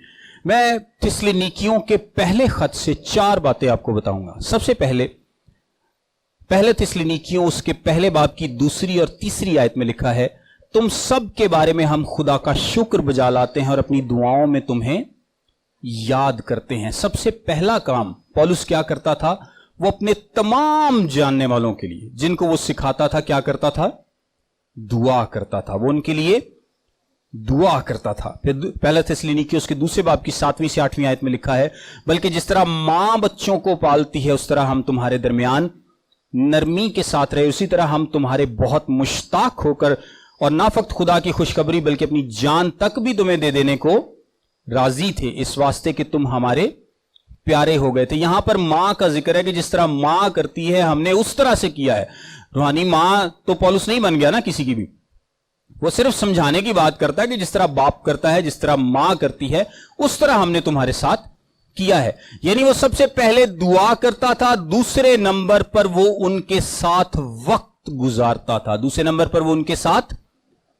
मैं थिस्सलुनीकियों के पहले खत से 4 बातें आपको बताऊंगा। सबसे पहले थिस्सलुनीकियों उसके पहले बाब की 2 और 3 आयत में लिखा है, तुम सब के बारे में हम खुदा का शुक्र बजा लाते हैं और अपनी दुआओं में तुम्हें याद करते हैं। सबसे पहला काम पौलुस क्या करता था? वो अपने तमाम जानने वालों के लिए जिनको वो सिखाता था क्या करता था? दुआ करता था। वो उनके लिए दुआ करता था। फिर पहला थिस्सलुनीकियों उसके 2 बाब की 7वीं से 8वीं आयत में लिखा है, बल्कि जिस तरह मां बच्चों को पालती है उस तरह हम तुम्हारे दरमियान नरमी के साथ रहे, उसी तरह हम तुम्हारे बहुत मुश्ताक होकर और ना फक्त खुदा की खुशखबरी बल्कि अपनी जान तक भी तुम्हें दे देने को राजी थे, इस वास्ते कि तुम हमारे प्यारे हो गए थे। यहां पर मां का जिक्र है कि जिस तरह मां करती है हमने उस तरह से किया है। रूहानी मां तो पौलुस नहीं बन गया ना किसी की भी, वो सिर्फ समझाने की बात करता है कि जिस तरह बाप करता है, जिस तरह मां करती है, उस तरह हमने तुम्हारे साथ किया है। यानी वो सबसे पहले दुआ करता था, दूसरे नंबर पर वो उनके साथ वक्त गुजारता था, दूसरे नंबर पर वो उनके साथ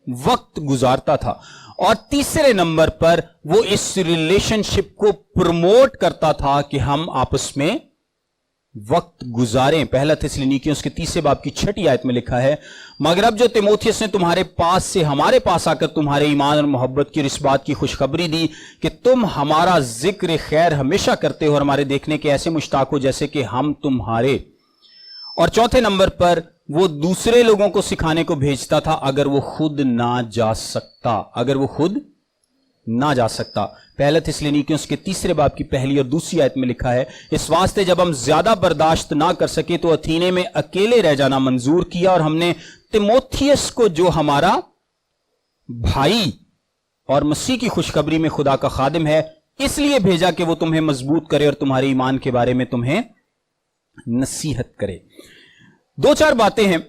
वक्त गुजारता था, और तीसरे नंबर पर वो इस रिलेशनशिप को प्रमोट करता था कि हम आपस में वक्त गुजारें। पहला थिस्सलुनीकियों उसके 3 बाब की 6 आयत में लिखा है, मगर अब जो तीमुथियुस ने तुम्हारे पास से हमारे पास आकर तुम्हारे ईमान और मोहब्बत की इस बात की खुशखबरी दी कि तुम हमारा जिक्र खैर हमेशा करते हो और हमारे देखने के ऐसे मुश्ताक हो जैसे कि हम तुम्हारे। और चौथे नंबर पर वो दूसरे लोगों को सिखाने को भेजता था अगर वो खुद ना जा सकता, अगर वो खुद ना जा सकता। पहले थिस्सलुनीकियों उसके 3 बाब की 1 और 2 आयत में लिखा है, इस वास्ते जब हम ज्यादा बर्दाश्त ना कर सके तो अथीने में अकेले रह जाना मंजूर किया, और हमने तीमुथियुस को जो हमारा भाई और मसीह की खुशखबरी में खुदा का खादिम है इसलिए भेजा कि वो तुम्हें मजबूत करे और तुम्हारे ईमान के बारे में तुम्हें नसीहत करे। 2-4 बातें हैं,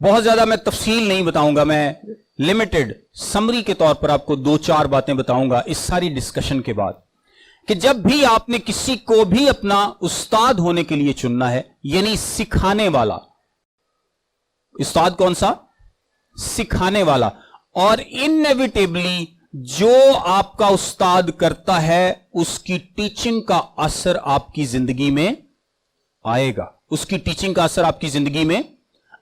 बहुत ज्यादा मैं तफसील नहीं बताऊंगा, मैं लिमिटेड समरी के तौर पर आपको 2-4 बातें बताऊंगा इस सारी डिस्कशन के बाद, कि जब भी आपने किसी को भी अपना उस्ताद होने के लिए चुनना है, यानी सिखाने वाला, उस्ताद कौन सा? सिखाने वाला। और इनएविटेबली जो आपका उस्ताद करता है उसकी टीचिंग का असर आपकी जिंदगी में आएगा, उसकी टीचिंग का असर आपकी जिंदगी में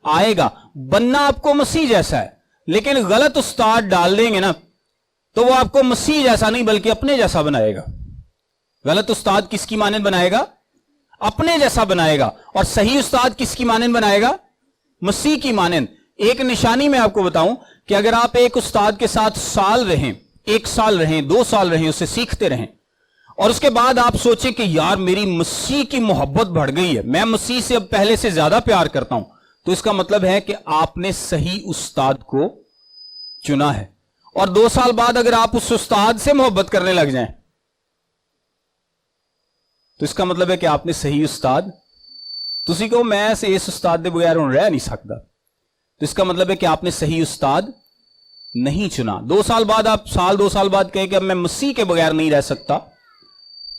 आएगा। बनना आपको मसीह जैसा है, लेकिन गलत उस्ताद डाल देंगे ना तो वो आपको मसीह जैसा नहीं बल्कि अपने जैसा बनाएगा। गलत उस्ताद किसकी मानंद बनाएगा? अपने जैसा बनाएगा। और सही उस्ताद किसकी मानंद बनाएगा? मसीह की मानंद। एक निशानी मैं आपको बताऊं कि अगर आप एक उस्ताद के साथ साल रहें, 1 साल रहें, 2 साल रहें, उससे सीखते रहें, और उसके बाद आप सोचें कि यार मेरी मसीह की मोहब्बत बढ़ गई है, मैं मसीह से अब पहले से ज्यादा प्यार करता हूं, तो इसका मतलब है कि आपने सही उस्ताद को चुना है। और 2 साल बाद अगर आप उस उस्ताद से मोहब्बत करने लग जाएं तो इसका मतलब है कि आपने सही उस्ताद, तुसी कहो मैं इस उस्ताद के बगैर रह नहीं सकता, तो इसका मतलब है कि आपने सही उस्ताद नहीं चुना। 2 साल बाद आप 2 साल बाद कहे कि अब मैं मसीह के बगैर नहीं रह सकता,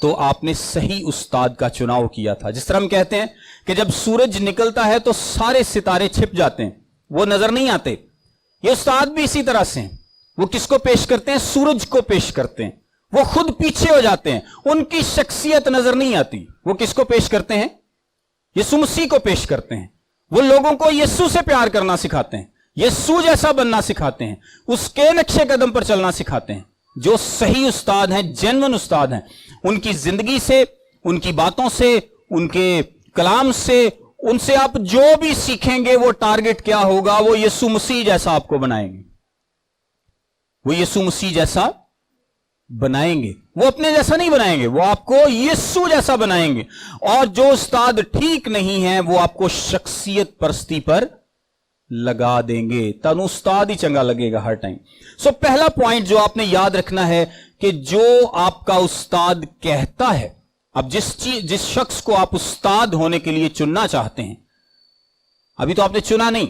तो आपने सही उस्ताद का चुनाव किया था। जिस तरह हम कहते हैं कि जब सूरज निकलता है तो सारे सितारे छिप जाते हैं, वो नजर नहीं आते। ये उस्ताद भी इसी तरह से हैं, वो किसको पेश करते हैं? सूरज को पेश करते हैं। वो खुद पीछे हो जाते हैं, उनकी शख्सियत नजर नहीं आती। वो किसको पेश करते हैं? यीशु मसीह को पेश करते हैं। वो लोगों को यीशु से प्यार करना सिखाते हैं, यीशु जैसा बनना सिखाते हैं, उसके नक्शे कदम पर चलना सिखाते हैं। जो सही उस्ताद हैं, जेन्युइन उस्ताद हैं, उनकी जिंदगी से, उनकी बातों से, उनके कलाम से, उनसे आप जो भी सीखेंगे वो टारगेट क्या होगा? वो यीशु मसीह जैसा आपको बनाएंगे, वो यीशु मसीह जैसा बनाएंगे। वो अपने जैसा नहीं बनाएंगे, वो आपको यीशु जैसा बनाएंगे। और जो उस्ताद ठीक नहीं है वो आपको शख्सियत परस्ती पर लगा देंगे, तनु उस्ताद ही चंगा लगेगा हर टाइम। सो पहला पॉइंट जो आपने याद रखना है कि जो आपका उस्ताद कहता है, अब जिस शख्स को आप उस्ताद होने के लिए चुनना चाहते हैं, अभी तो आपने चुना नहीं,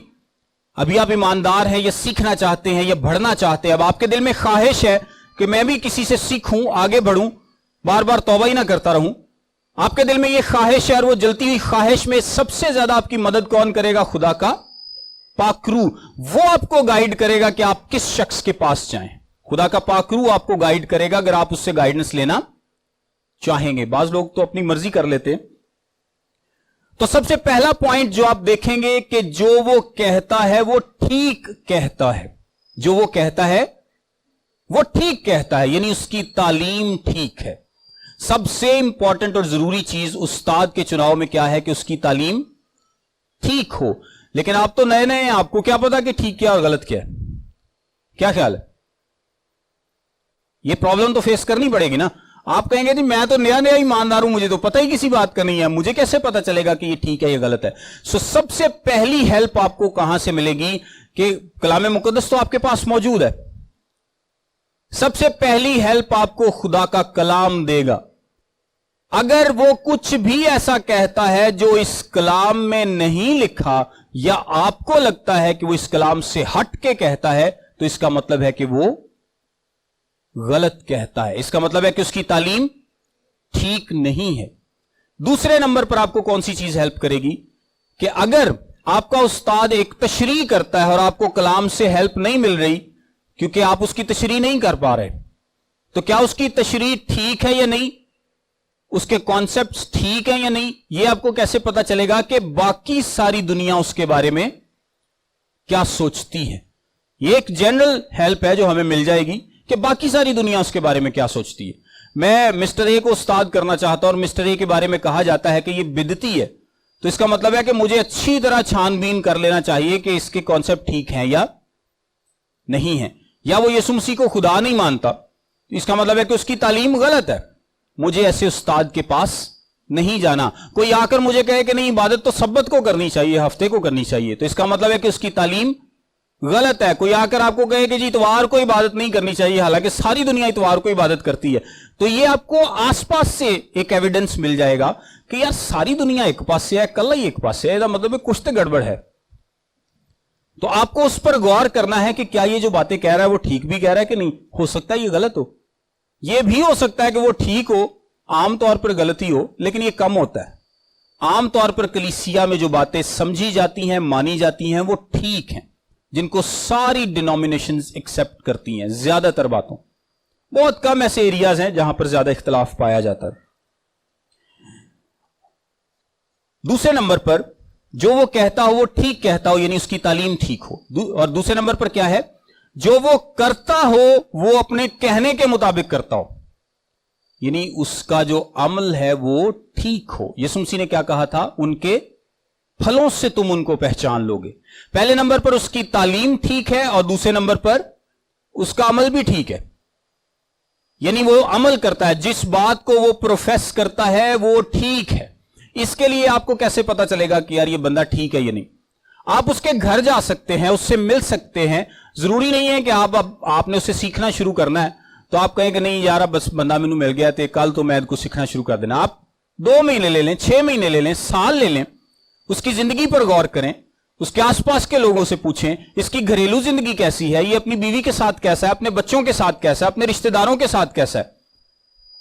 अभी आप ईमानदार हैं या सीखना चाहते हैं या बढ़ना चाहते हैं। अब आपके दिल में ख्वाहिश है कि मैं भी किसी से सीखूं, आगे बढ़ूं, बार बार तौबा ही ना करता रहूं। आपके दिल में यह ख्वाहिश है और वो जलती हुई ख्वाहिश में सबसे ज्यादा आपकी मदद कौन करेगा? खुदा का पाकरू। वो आपको गाइड करेगा कि आप किस शख्स के पास जाएं। खुदा का पाकरू आपको गाइड करेगा अगर आप उससे गाइडेंस लेना चाहेंगे। बाज लोग तो अपनी मर्जी कर लेते हैं। तो सबसे पहला पॉइंट जो आप देखेंगे कि जो वो कहता है वो ठीक कहता है। जो वो कहता है वो ठीक कहता है, यानी उसकी तालीम ठीक है। सबसे इंपॉर्टेंट और जरूरी चीज उस्ताद के चुनाव में क्या है कि उसकी तालीम ठीक हो। लेकिन आप तो नए नए हैं, आपको क्या पता कि ठीक क्या और गलत क्या है? क्या ख्याल है? ये प्रॉब्लम तो फेस करनी पड़ेगी ना। आप कहेंगे जी मैं तो नया नया ईमानदार हूं, मुझे तो पता ही किसी बात का नहीं है, मुझे कैसे पता चलेगा कि ये ठीक है या गलत है? सो सबसे पहली हेल्प आपको कहां से मिलेगी कि कलाम मुकद्दस तो आपके पास मौजूद है। सबसे पहली हेल्प आपको खुदा का कलाम देगा। अगर वो कुछ भी ऐसा कहता है जो इस कलाम में नहीं लिखा या आपको लगता है कि वो इस कलाम से हट के कहता है, तो इसका मतलब है कि वो गलत कहता है। इसका मतलब है कि उसकी तालीम ठीक नहीं है। दूसरे नंबर पर आपको कौन सी चीज हेल्प करेगी कि अगर आपका उस्ताद एक तशरीह करता है और आपको कलाम से हेल्प नहीं मिल रही क्योंकि आप उसकी तशरीह नहीं कर पा रहे, तो क्या उसकी तशरीह ठीक है या नहीं, उसके कॉन्सेप्ट्स ठीक है या नहीं, यह आपको कैसे पता चलेगा कि बाकी सारी दुनिया उसके बारे में क्या सोचती है? यह एक जनरल हेल्प है जो हमें मिल जाएगी कि बाकी सारी दुनिया उसके बारे में क्या सोचती है। मैं मिस्टर ए को उस्ताद करना चाहता हूं और मिस्टर ए के बारे में कहा जाता है कि यह बिदती है, तो इसका मतलब है कि मुझे अच्छी तरह छानबीन कर लेना चाहिए कि इसके कॉन्सेप्ट ठीक हैं या नहीं है। या वो यीशु मसीह को खुदा नहीं मानता, तो इसका मतलब है कि उसकी तालीम गलत है, मुझे ऐसे उस्ताद के पास नहीं जाना। कोई आकर मुझे कहे कि नहीं इबादत तो सब्बत को करनी चाहिए, हफ्ते को करनी चाहिए, तो इसका मतलब है कि उसकी तालीम गलत है। कोई आकर आपको कहे कि जी इतवार को इबादत नहीं करनी चाहिए, हालांकि सारी दुनिया इतवार को इबादत करती है, तो ये आपको आसपास से एक एविडेंस मिल जाएगा कि यार सारी दुनिया एक पास से है, कल ही एक पास से है, इसका मतलब कुछ तो गड़बड़ है। तो आपको उस पर गौर करना है कि क्या ये जो बातें कह रहा है वो ठीक भी कह रहा है कि नहीं। हो सकता है ये गलत हो, ये भी हो सकता है कि वो ठीक हो, आमतौर पर गलती हो, लेकिन ये कम होता है। आमतौर पर कलीसिया में जो बातें समझी जाती हैं, मानी जाती हैं, वो ठीक हैं, जिनको सारी डिनोमिनेशंस एक्सेप्ट करती हैं। ज्यादातर बातों, बहुत कम ऐसे एरियाज हैं जहां पर ज्यादा इख्तलाफ पाया जाता है। दूसरे नंबर पर जो वो कहता हो वो ठीक कहता हो, यानी उसकी तालीम ठीक हो। और दूसरे नंबर पर क्या है? जो वो करता हो वो अपने कहने के मुताबिक करता हो, यानी उसका जो अमल है वो ठीक हो। यीशु मसीह ने क्या कहा था? उनके फलों से तुम उनको पहचान लोगे। पहले नंबर पर उसकी तालीम ठीक है और दूसरे नंबर पर उसका अमल भी ठीक है, यानी वो अमल करता है, जिस बात को वो प्रोफेस करता है वो ठीक है। इसके लिए आपको कैसे पता चलेगा कि यार ये बंदा ठीक है या नहीं? आप उसके घर जा सकते हैं, उससे मिल सकते हैं। जरूरी नहीं है कि आपने उससे सीखना शुरू करना है, तो आप कहें कि नहीं यार अब बस बंदा मैनू मिल गया तो कल तो मैं कुछ सीखना शुरू कर देना। आप 2 महीने ले लें, 6 महीने ले लें, साल ले लें, उसकी जिंदगी पर गौर करें, उसके आसपास के लोगों से पूछें इसकी घरेलू जिंदगी कैसी है, ये अपनी बीवी के साथ कैसा है, अपने बच्चों के साथ कैसा है, अपने रिश्तेदारों के साथ कैसा है।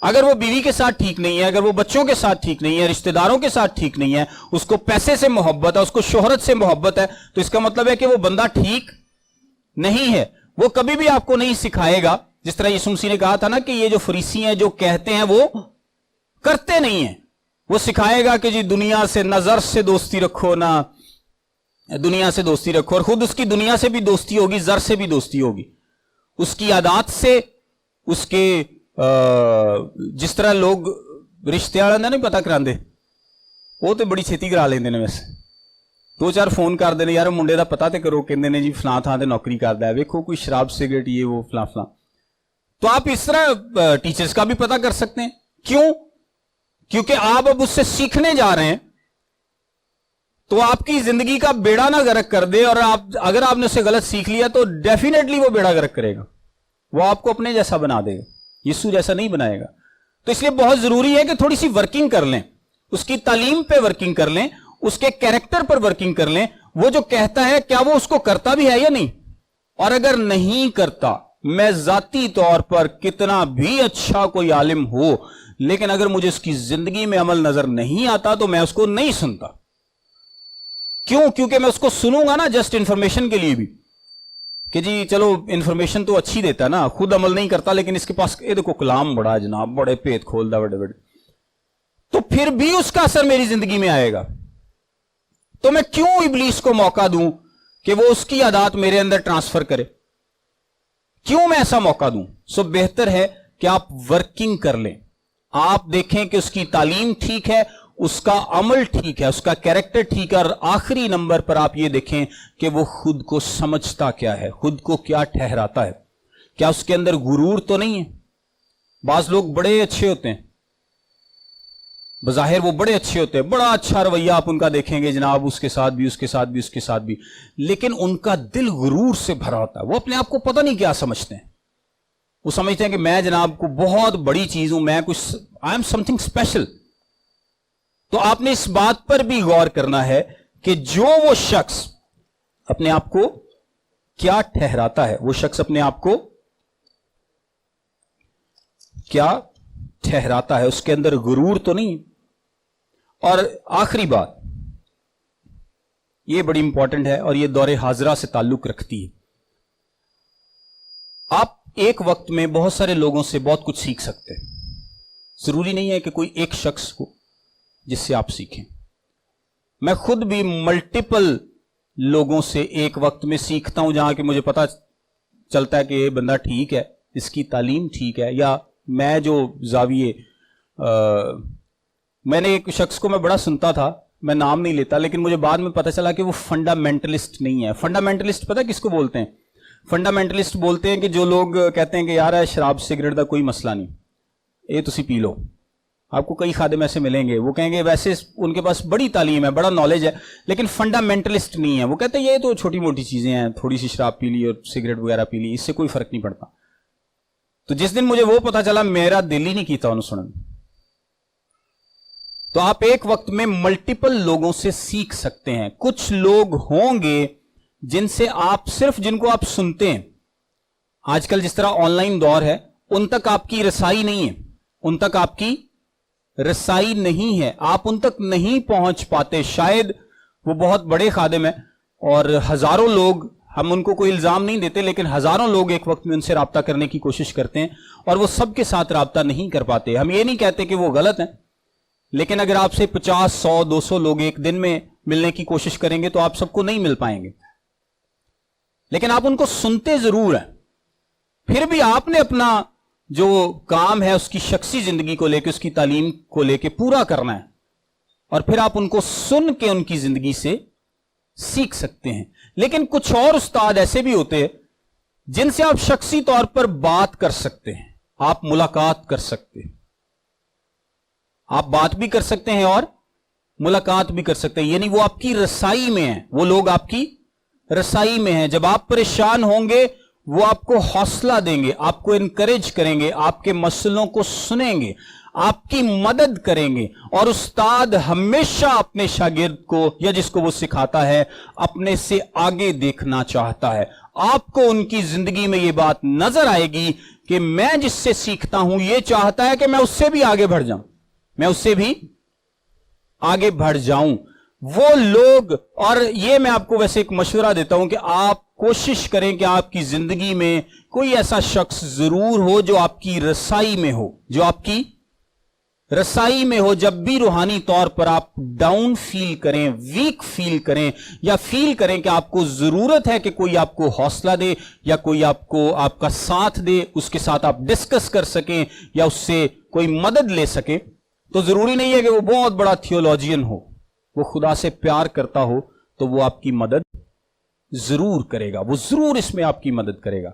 अगर वो बीवी के साथ ठीक नहीं है, अगर वो बच्चों के साथ ठीक नहीं है, रिश्तेदारों के साथ ठीक नहीं है, उसको पैसे से मोहब्बत है, उसको शोहरत से मोहब्बत है, तो इसका मतलब है कि वो बंदा ठीक नहीं है। वो कभी भी आपको नहीं सिखाएगा, जिस तरह यीशु मसीह ने कहा था ना कि ये जो फरीसी हैं जो कहते हैं वो करते नहीं है। वो सिखाएगा कि जी दुनिया से नजर से दोस्ती रखो, ना दुनिया से दोस्ती रखो, और खुद उसकी दुनिया से भी दोस्ती होगी, जर से भी दोस्ती होगी, उसकी आदत से, उसके जिस तरह लोग रिश्ते वाले नहीं पता कराते, वो तो बड़ी छेती करा लेंगे ने। वैसे 2-4 फोन कर देने, यार मुंडे का पता तो करो, कहते हैं जी फलां थां ते नौकरी करता है, वेखो कोई शराब सिगरेट ये वो फलां फलां। तो आप इस तरह टीचर्स का भी पता कर सकते हैं। क्यों? क्योंकि आप अब उससे सीखने जा रहे हैं, तो आपकी जिंदगी का बेड़ा ना गर्क कर दे, और आप अगर आपने उससे गलत सीख लिया तो डेफिनेटली वो बेड़ा गर्क करेगा, वो आपको अपने जैसा बना देगा, यीशु जैसा नहीं बनाएगा। तो इसलिए बहुत जरूरी है कि थोड़ी सी वर्किंग कर लें, उसकी तालीम पे वर्किंग कर लें, उसके कैरेक्टर पर वर्किंग कर लें, वो जो कहता है क्या वो उसको करता भी है या नहीं, और अगर नहीं करता, मैं जाती तौर पर कितना भी अच्छा कोई आलिम हो, लेकिन अगर मुझे उसकी जिंदगी में अमल नजर नहीं आता तो मैं उसको नहीं सुनता। क्यों? क्योंकि मैं उसको सुनूंगा ना जस्ट इंफॉर्मेशन के लिए भी, कि जी चलो इंफॉर्मेशन तो अच्छी देता है ना, खुद अमल नहीं करता, लेकिन इसके पास ये देखो कलाम बड़ा है जनाब, बड़े पेट खोलदा बड़े बड़े, तो फिर भी उसका असर मेरी जिंदगी में आएगा। तो मैं क्यों इब्लीस को मौका दूं कि वो उसकी आदत मेरे अंदर ट्रांसफर करे? क्यों मैं ऐसा मौका दूं? सो बेहतर है कि आप वर्किंग कर लें, आप देखें कि उसकी तालीम ठीक है, उसका अमल ठीक है, उसका कैरेक्टर ठीक है, और आखिरी नंबर पर आप ये देखें कि वो खुद को समझता क्या है, खुद को क्या ठहराता है, क्या उसके अंदर गुरूर तो नहीं है। बाज लोग बड़े अच्छे होते हैं, बज़ाहिर वो बड़े अच्छे होते हैं, बड़ा अच्छा रवैया आप उनका देखेंगे जनाब, उसके साथ भी उसके साथ भी उसके साथ भी, लेकिन उनका दिल गुरूर से भरा होता है। वो अपने आप को पता नहीं क्या समझते हैं, वो समझते हैं कि मैं जनाब को बहुत बड़ी चीज हूं, मैं कुछ, आई एम समथिंग स्पेशल। तो आपने इस बात पर भी गौर करना है कि जो वो शख्स अपने आप को क्या ठहराता है, वो शख्स अपने आप को क्या ठहराता है, उसके अंदर गुरूर तो नहीं। और आखिरी बात, ये बड़ी इंपॉर्टेंट है और ये दौरे हाजरा से ताल्लुक रखती है। आप एक वक्त में बहुत सारे लोगों से बहुत कुछ सीख सकते हैं, जरूरी नहीं है कि कोई एक शख्स को जिससे आप सीखें। मैं खुद भी मल्टीपल लोगों से एक वक्त में सीखता हूं, जहां कि मुझे पता चलता है कि ये बंदा ठीक है, इसकी तालीम ठीक है, या मैं जो जाविये मैंने एक शख्स को मैं बड़ा सुनता था, मैं नाम नहीं लेता, लेकिन मुझे बाद में पता चला कि वो फंडामेंटलिस्ट नहीं है। फंडामेंटलिस्ट पता है किसको बोलते हैं? फंडामेंटलिस्ट बोलते हैं कि जो लोग कहते हैं कि यार शराब सिगरेट का कोई मसला नहीं, ये तुसी पी लो। आपको कई खादिम ऐसे मिलेंगे, वो कहेंगे वैसे उनके पास बड़ी तालीम है, बड़ा नॉलेज है, लेकिन फंडामेंटलिस्ट नहीं है। वो कहते हैं ये तो छोटी मोटी चीजें हैं, थोड़ी सी शराब पी ली और सिगरेट वगैरह पी ली, इससे कोई फर्क नहीं पड़ता। तो जिस दिन मुझे वो पता चला, मेरा दिल ही नहीं कीता उन्हें सुनने। तो आप एक वक्त में मल्टीपल लोगों से सीख सकते हैं। कुछ लोग होंगे जिनसे आप सिर्फ, जिनको आप सुनते हैं, आजकल जिस तरह ऑनलाइन दौर है, उन तक आपकी रसाई नहीं है, उन तक आपकी रसाई नहीं है, आप उन तक नहीं पहुंच पाते। शायद वो बहुत बड़े खादिम है और हजारों लोग, हम उनको कोई इल्जाम नहीं देते, लेकिन हजारों लोग एक वक्त में उनसे राब्ता करने की कोशिश करते हैं और वो सबके साथ राब्ता नहीं कर पाते। हम ये नहीं कहते कि वो गलत है, लेकिन अगर आपसे 50, 100, 200 लोग एक दिन में मिलने की कोशिश करेंगे तो आप सबको नहीं मिल पाएंगे, लेकिन आप उनको सुनते जरूर हैं। फिर भी आपने अपना जो काम है उसकी शख्सी जिंदगी को लेकर, उसकी तालीम को लेकर पूरा करना है, और फिर आप उनको सुन के उनकी जिंदगी से सीख सकते हैं। लेकिन कुछ और उस्ताद ऐसे भी होते हैं जिनसे आप शख्सी तौर पर बात कर सकते हैं, आप मुलाकात कर सकते हैं, आप बात भी कर सकते हैं और मुलाकात भी कर सकते हैं, यानी वो आपकी रसाई में है, वो लोग आपकी रसाई में हैं। जब आप परेशान होंगे वो आपको हौसला देंगे, आपको इनकरेज करेंगे, आपके मसलों को सुनेंगे, आपकी मदद करेंगे। और उस्ताद हमेशा अपने शागिर्द को या जिसको वो सिखाता है अपने से आगे देखना चाहता है। आपको उनकी जिंदगी में ये बात नजर आएगी कि मैं जिससे सीखता हूं ये चाहता है कि मैं उससे भी आगे बढ़ जाऊं, मैं उससे भी आगे बढ़ जाऊं। वो लोग, और ये मैं आपको वैसे एक मशवरा देता हूं कि आप कोशिश करें कि आपकी जिंदगी में कोई ऐसा शख्स जरूर हो जो आपकी रसाई में हो, जो आपकी रसाई में हो। जब भी रूहानी तौर पर आप डाउन फील करें, वीक फील करें, या फील करें कि आपको जरूरत है कि कोई आपको हौसला दे या कोई आपको आपका साथ दे, उसके साथ आप डिस्कस कर सकें या उससे कोई मदद ले सके, तो जरूरी नहीं है कि वो बहुत बड़ा थियोलॉजियन हो, वो खुदा से प्यार करता हो तो वो आपकी मदद जरूर करेगा, वो जरूर इसमें आपकी मदद करेगा।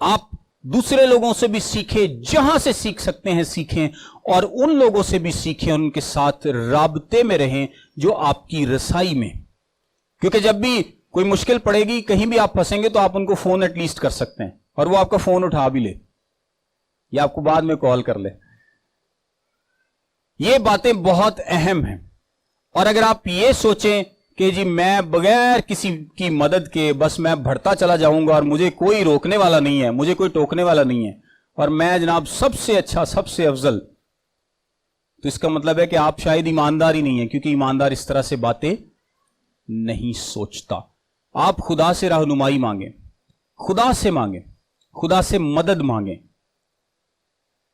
आप दूसरे लोगों से भी सीखें, जहां से सीख सकते हैं सीखें, और उन लोगों से भी सीखें, उनके साथ राबते में रहें जो आपकी रसाई में। क्योंकि जब भी कोई मुश्किल पड़ेगी, कहीं भी आप फंसेंगे, तो आप उनको फोन एटलीस्ट कर सकते हैं और वो आपका फोन उठा भी ले या आपको बाद में कॉल कर ले। ये बातें बहुत अहम हैं। और अगर आप ये सोचें کہ جی میں بغیر کسی کی مدد کے بس میں بڑھتا چلا جاؤں گا اور مجھے کوئی روکنے والا نہیں ہے, مجھے کوئی ٹوکنے والا نہیں ہے, اور میں جناب سب سے اچھا, سب سے افضل, تو اس کا مطلب ہے کہ آپ شاید ایماندار ہی نہیں ہیں, کیونکہ ایماندار اس طرح سے باتیں نہیں سوچتا. آپ خدا سے رہنمائی مانگیں, خدا سے مانگیں, خدا سے مدد مانگیں.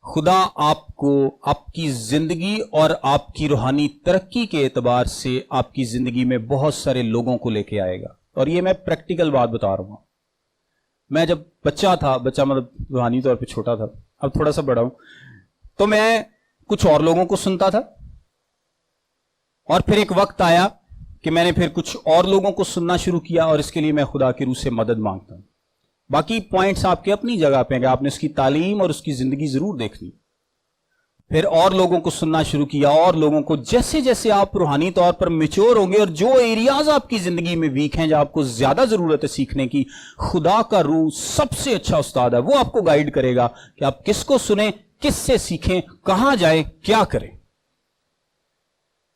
خدا آپ کو آپ کی زندگی اور آپ کی روحانی ترقی کے اعتبار سے آپ کی زندگی میں بہت سارے لوگوں کو لے کے آئے گا. اور یہ میں پریکٹیکل بات بتا رہا ہوں. میں جب بچہ تھا, بچہ مطلب روحانی طور پہ چھوٹا تھا, اب تھوڑا سا بڑا ہوں, تو میں کچھ اور لوگوں کو سنتا تھا, اور پھر ایک وقت آیا کہ میں نے پھر کچھ اور لوگوں کو سننا شروع کیا, اور اس کے لیے میں خدا کی روح سے مدد مانگتا ہوں. باقی پوائنٹس آپ کے اپنی جگہ پہ ہیں کہ آپ نے اس کی تعلیم اور اس کی زندگی ضرور دیکھنی. پھر اور لوگوں کو سننا شروع کیا, اور لوگوں کو, جیسے جیسے آپ روحانی طور پر میچور ہوں گے اور جو ایریاز آپ کی زندگی میں ویک ہیں, جو آپ کو زیادہ ضرورت ہے سیکھنے کی, خدا کا روح سب سے اچھا استاد ہے, وہ آپ کو گائیڈ کرے گا کہ آپ کس کو سنیں, کس سے سیکھیں, کہاں جائیں, کیا کریں.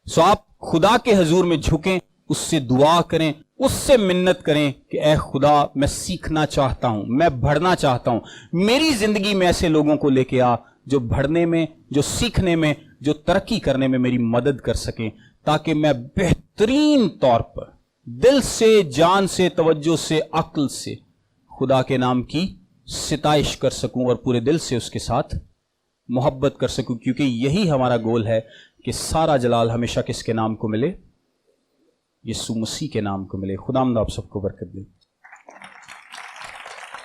سو آپ خدا کے حضور میں جھکیں, اس سے دعا کریں, اس سے منت کریں کہ اے خدا میں سیکھنا چاہتا ہوں, میں بڑھنا چاہتا ہوں, میری زندگی میں ایسے لوگوں کو لے کے آ جو بڑھنے میں, جو سیکھنے میں, جو ترقی کرنے میں میری مدد کر سکیں, تاکہ میں بہترین طور پر دل سے, جان سے, توجہ سے, عقل سے خدا کے نام کی ستائش کر سکوں اور پورے دل سے اس کے ساتھ محبت کر سکوں, کیونکہ یہی ہمارا گول ہے کہ سارا جلال ہمیشہ کس کے نام کو ملے, یسوع مسیح کے نام کو ملے. خداوند آپ سب کو برکت دے.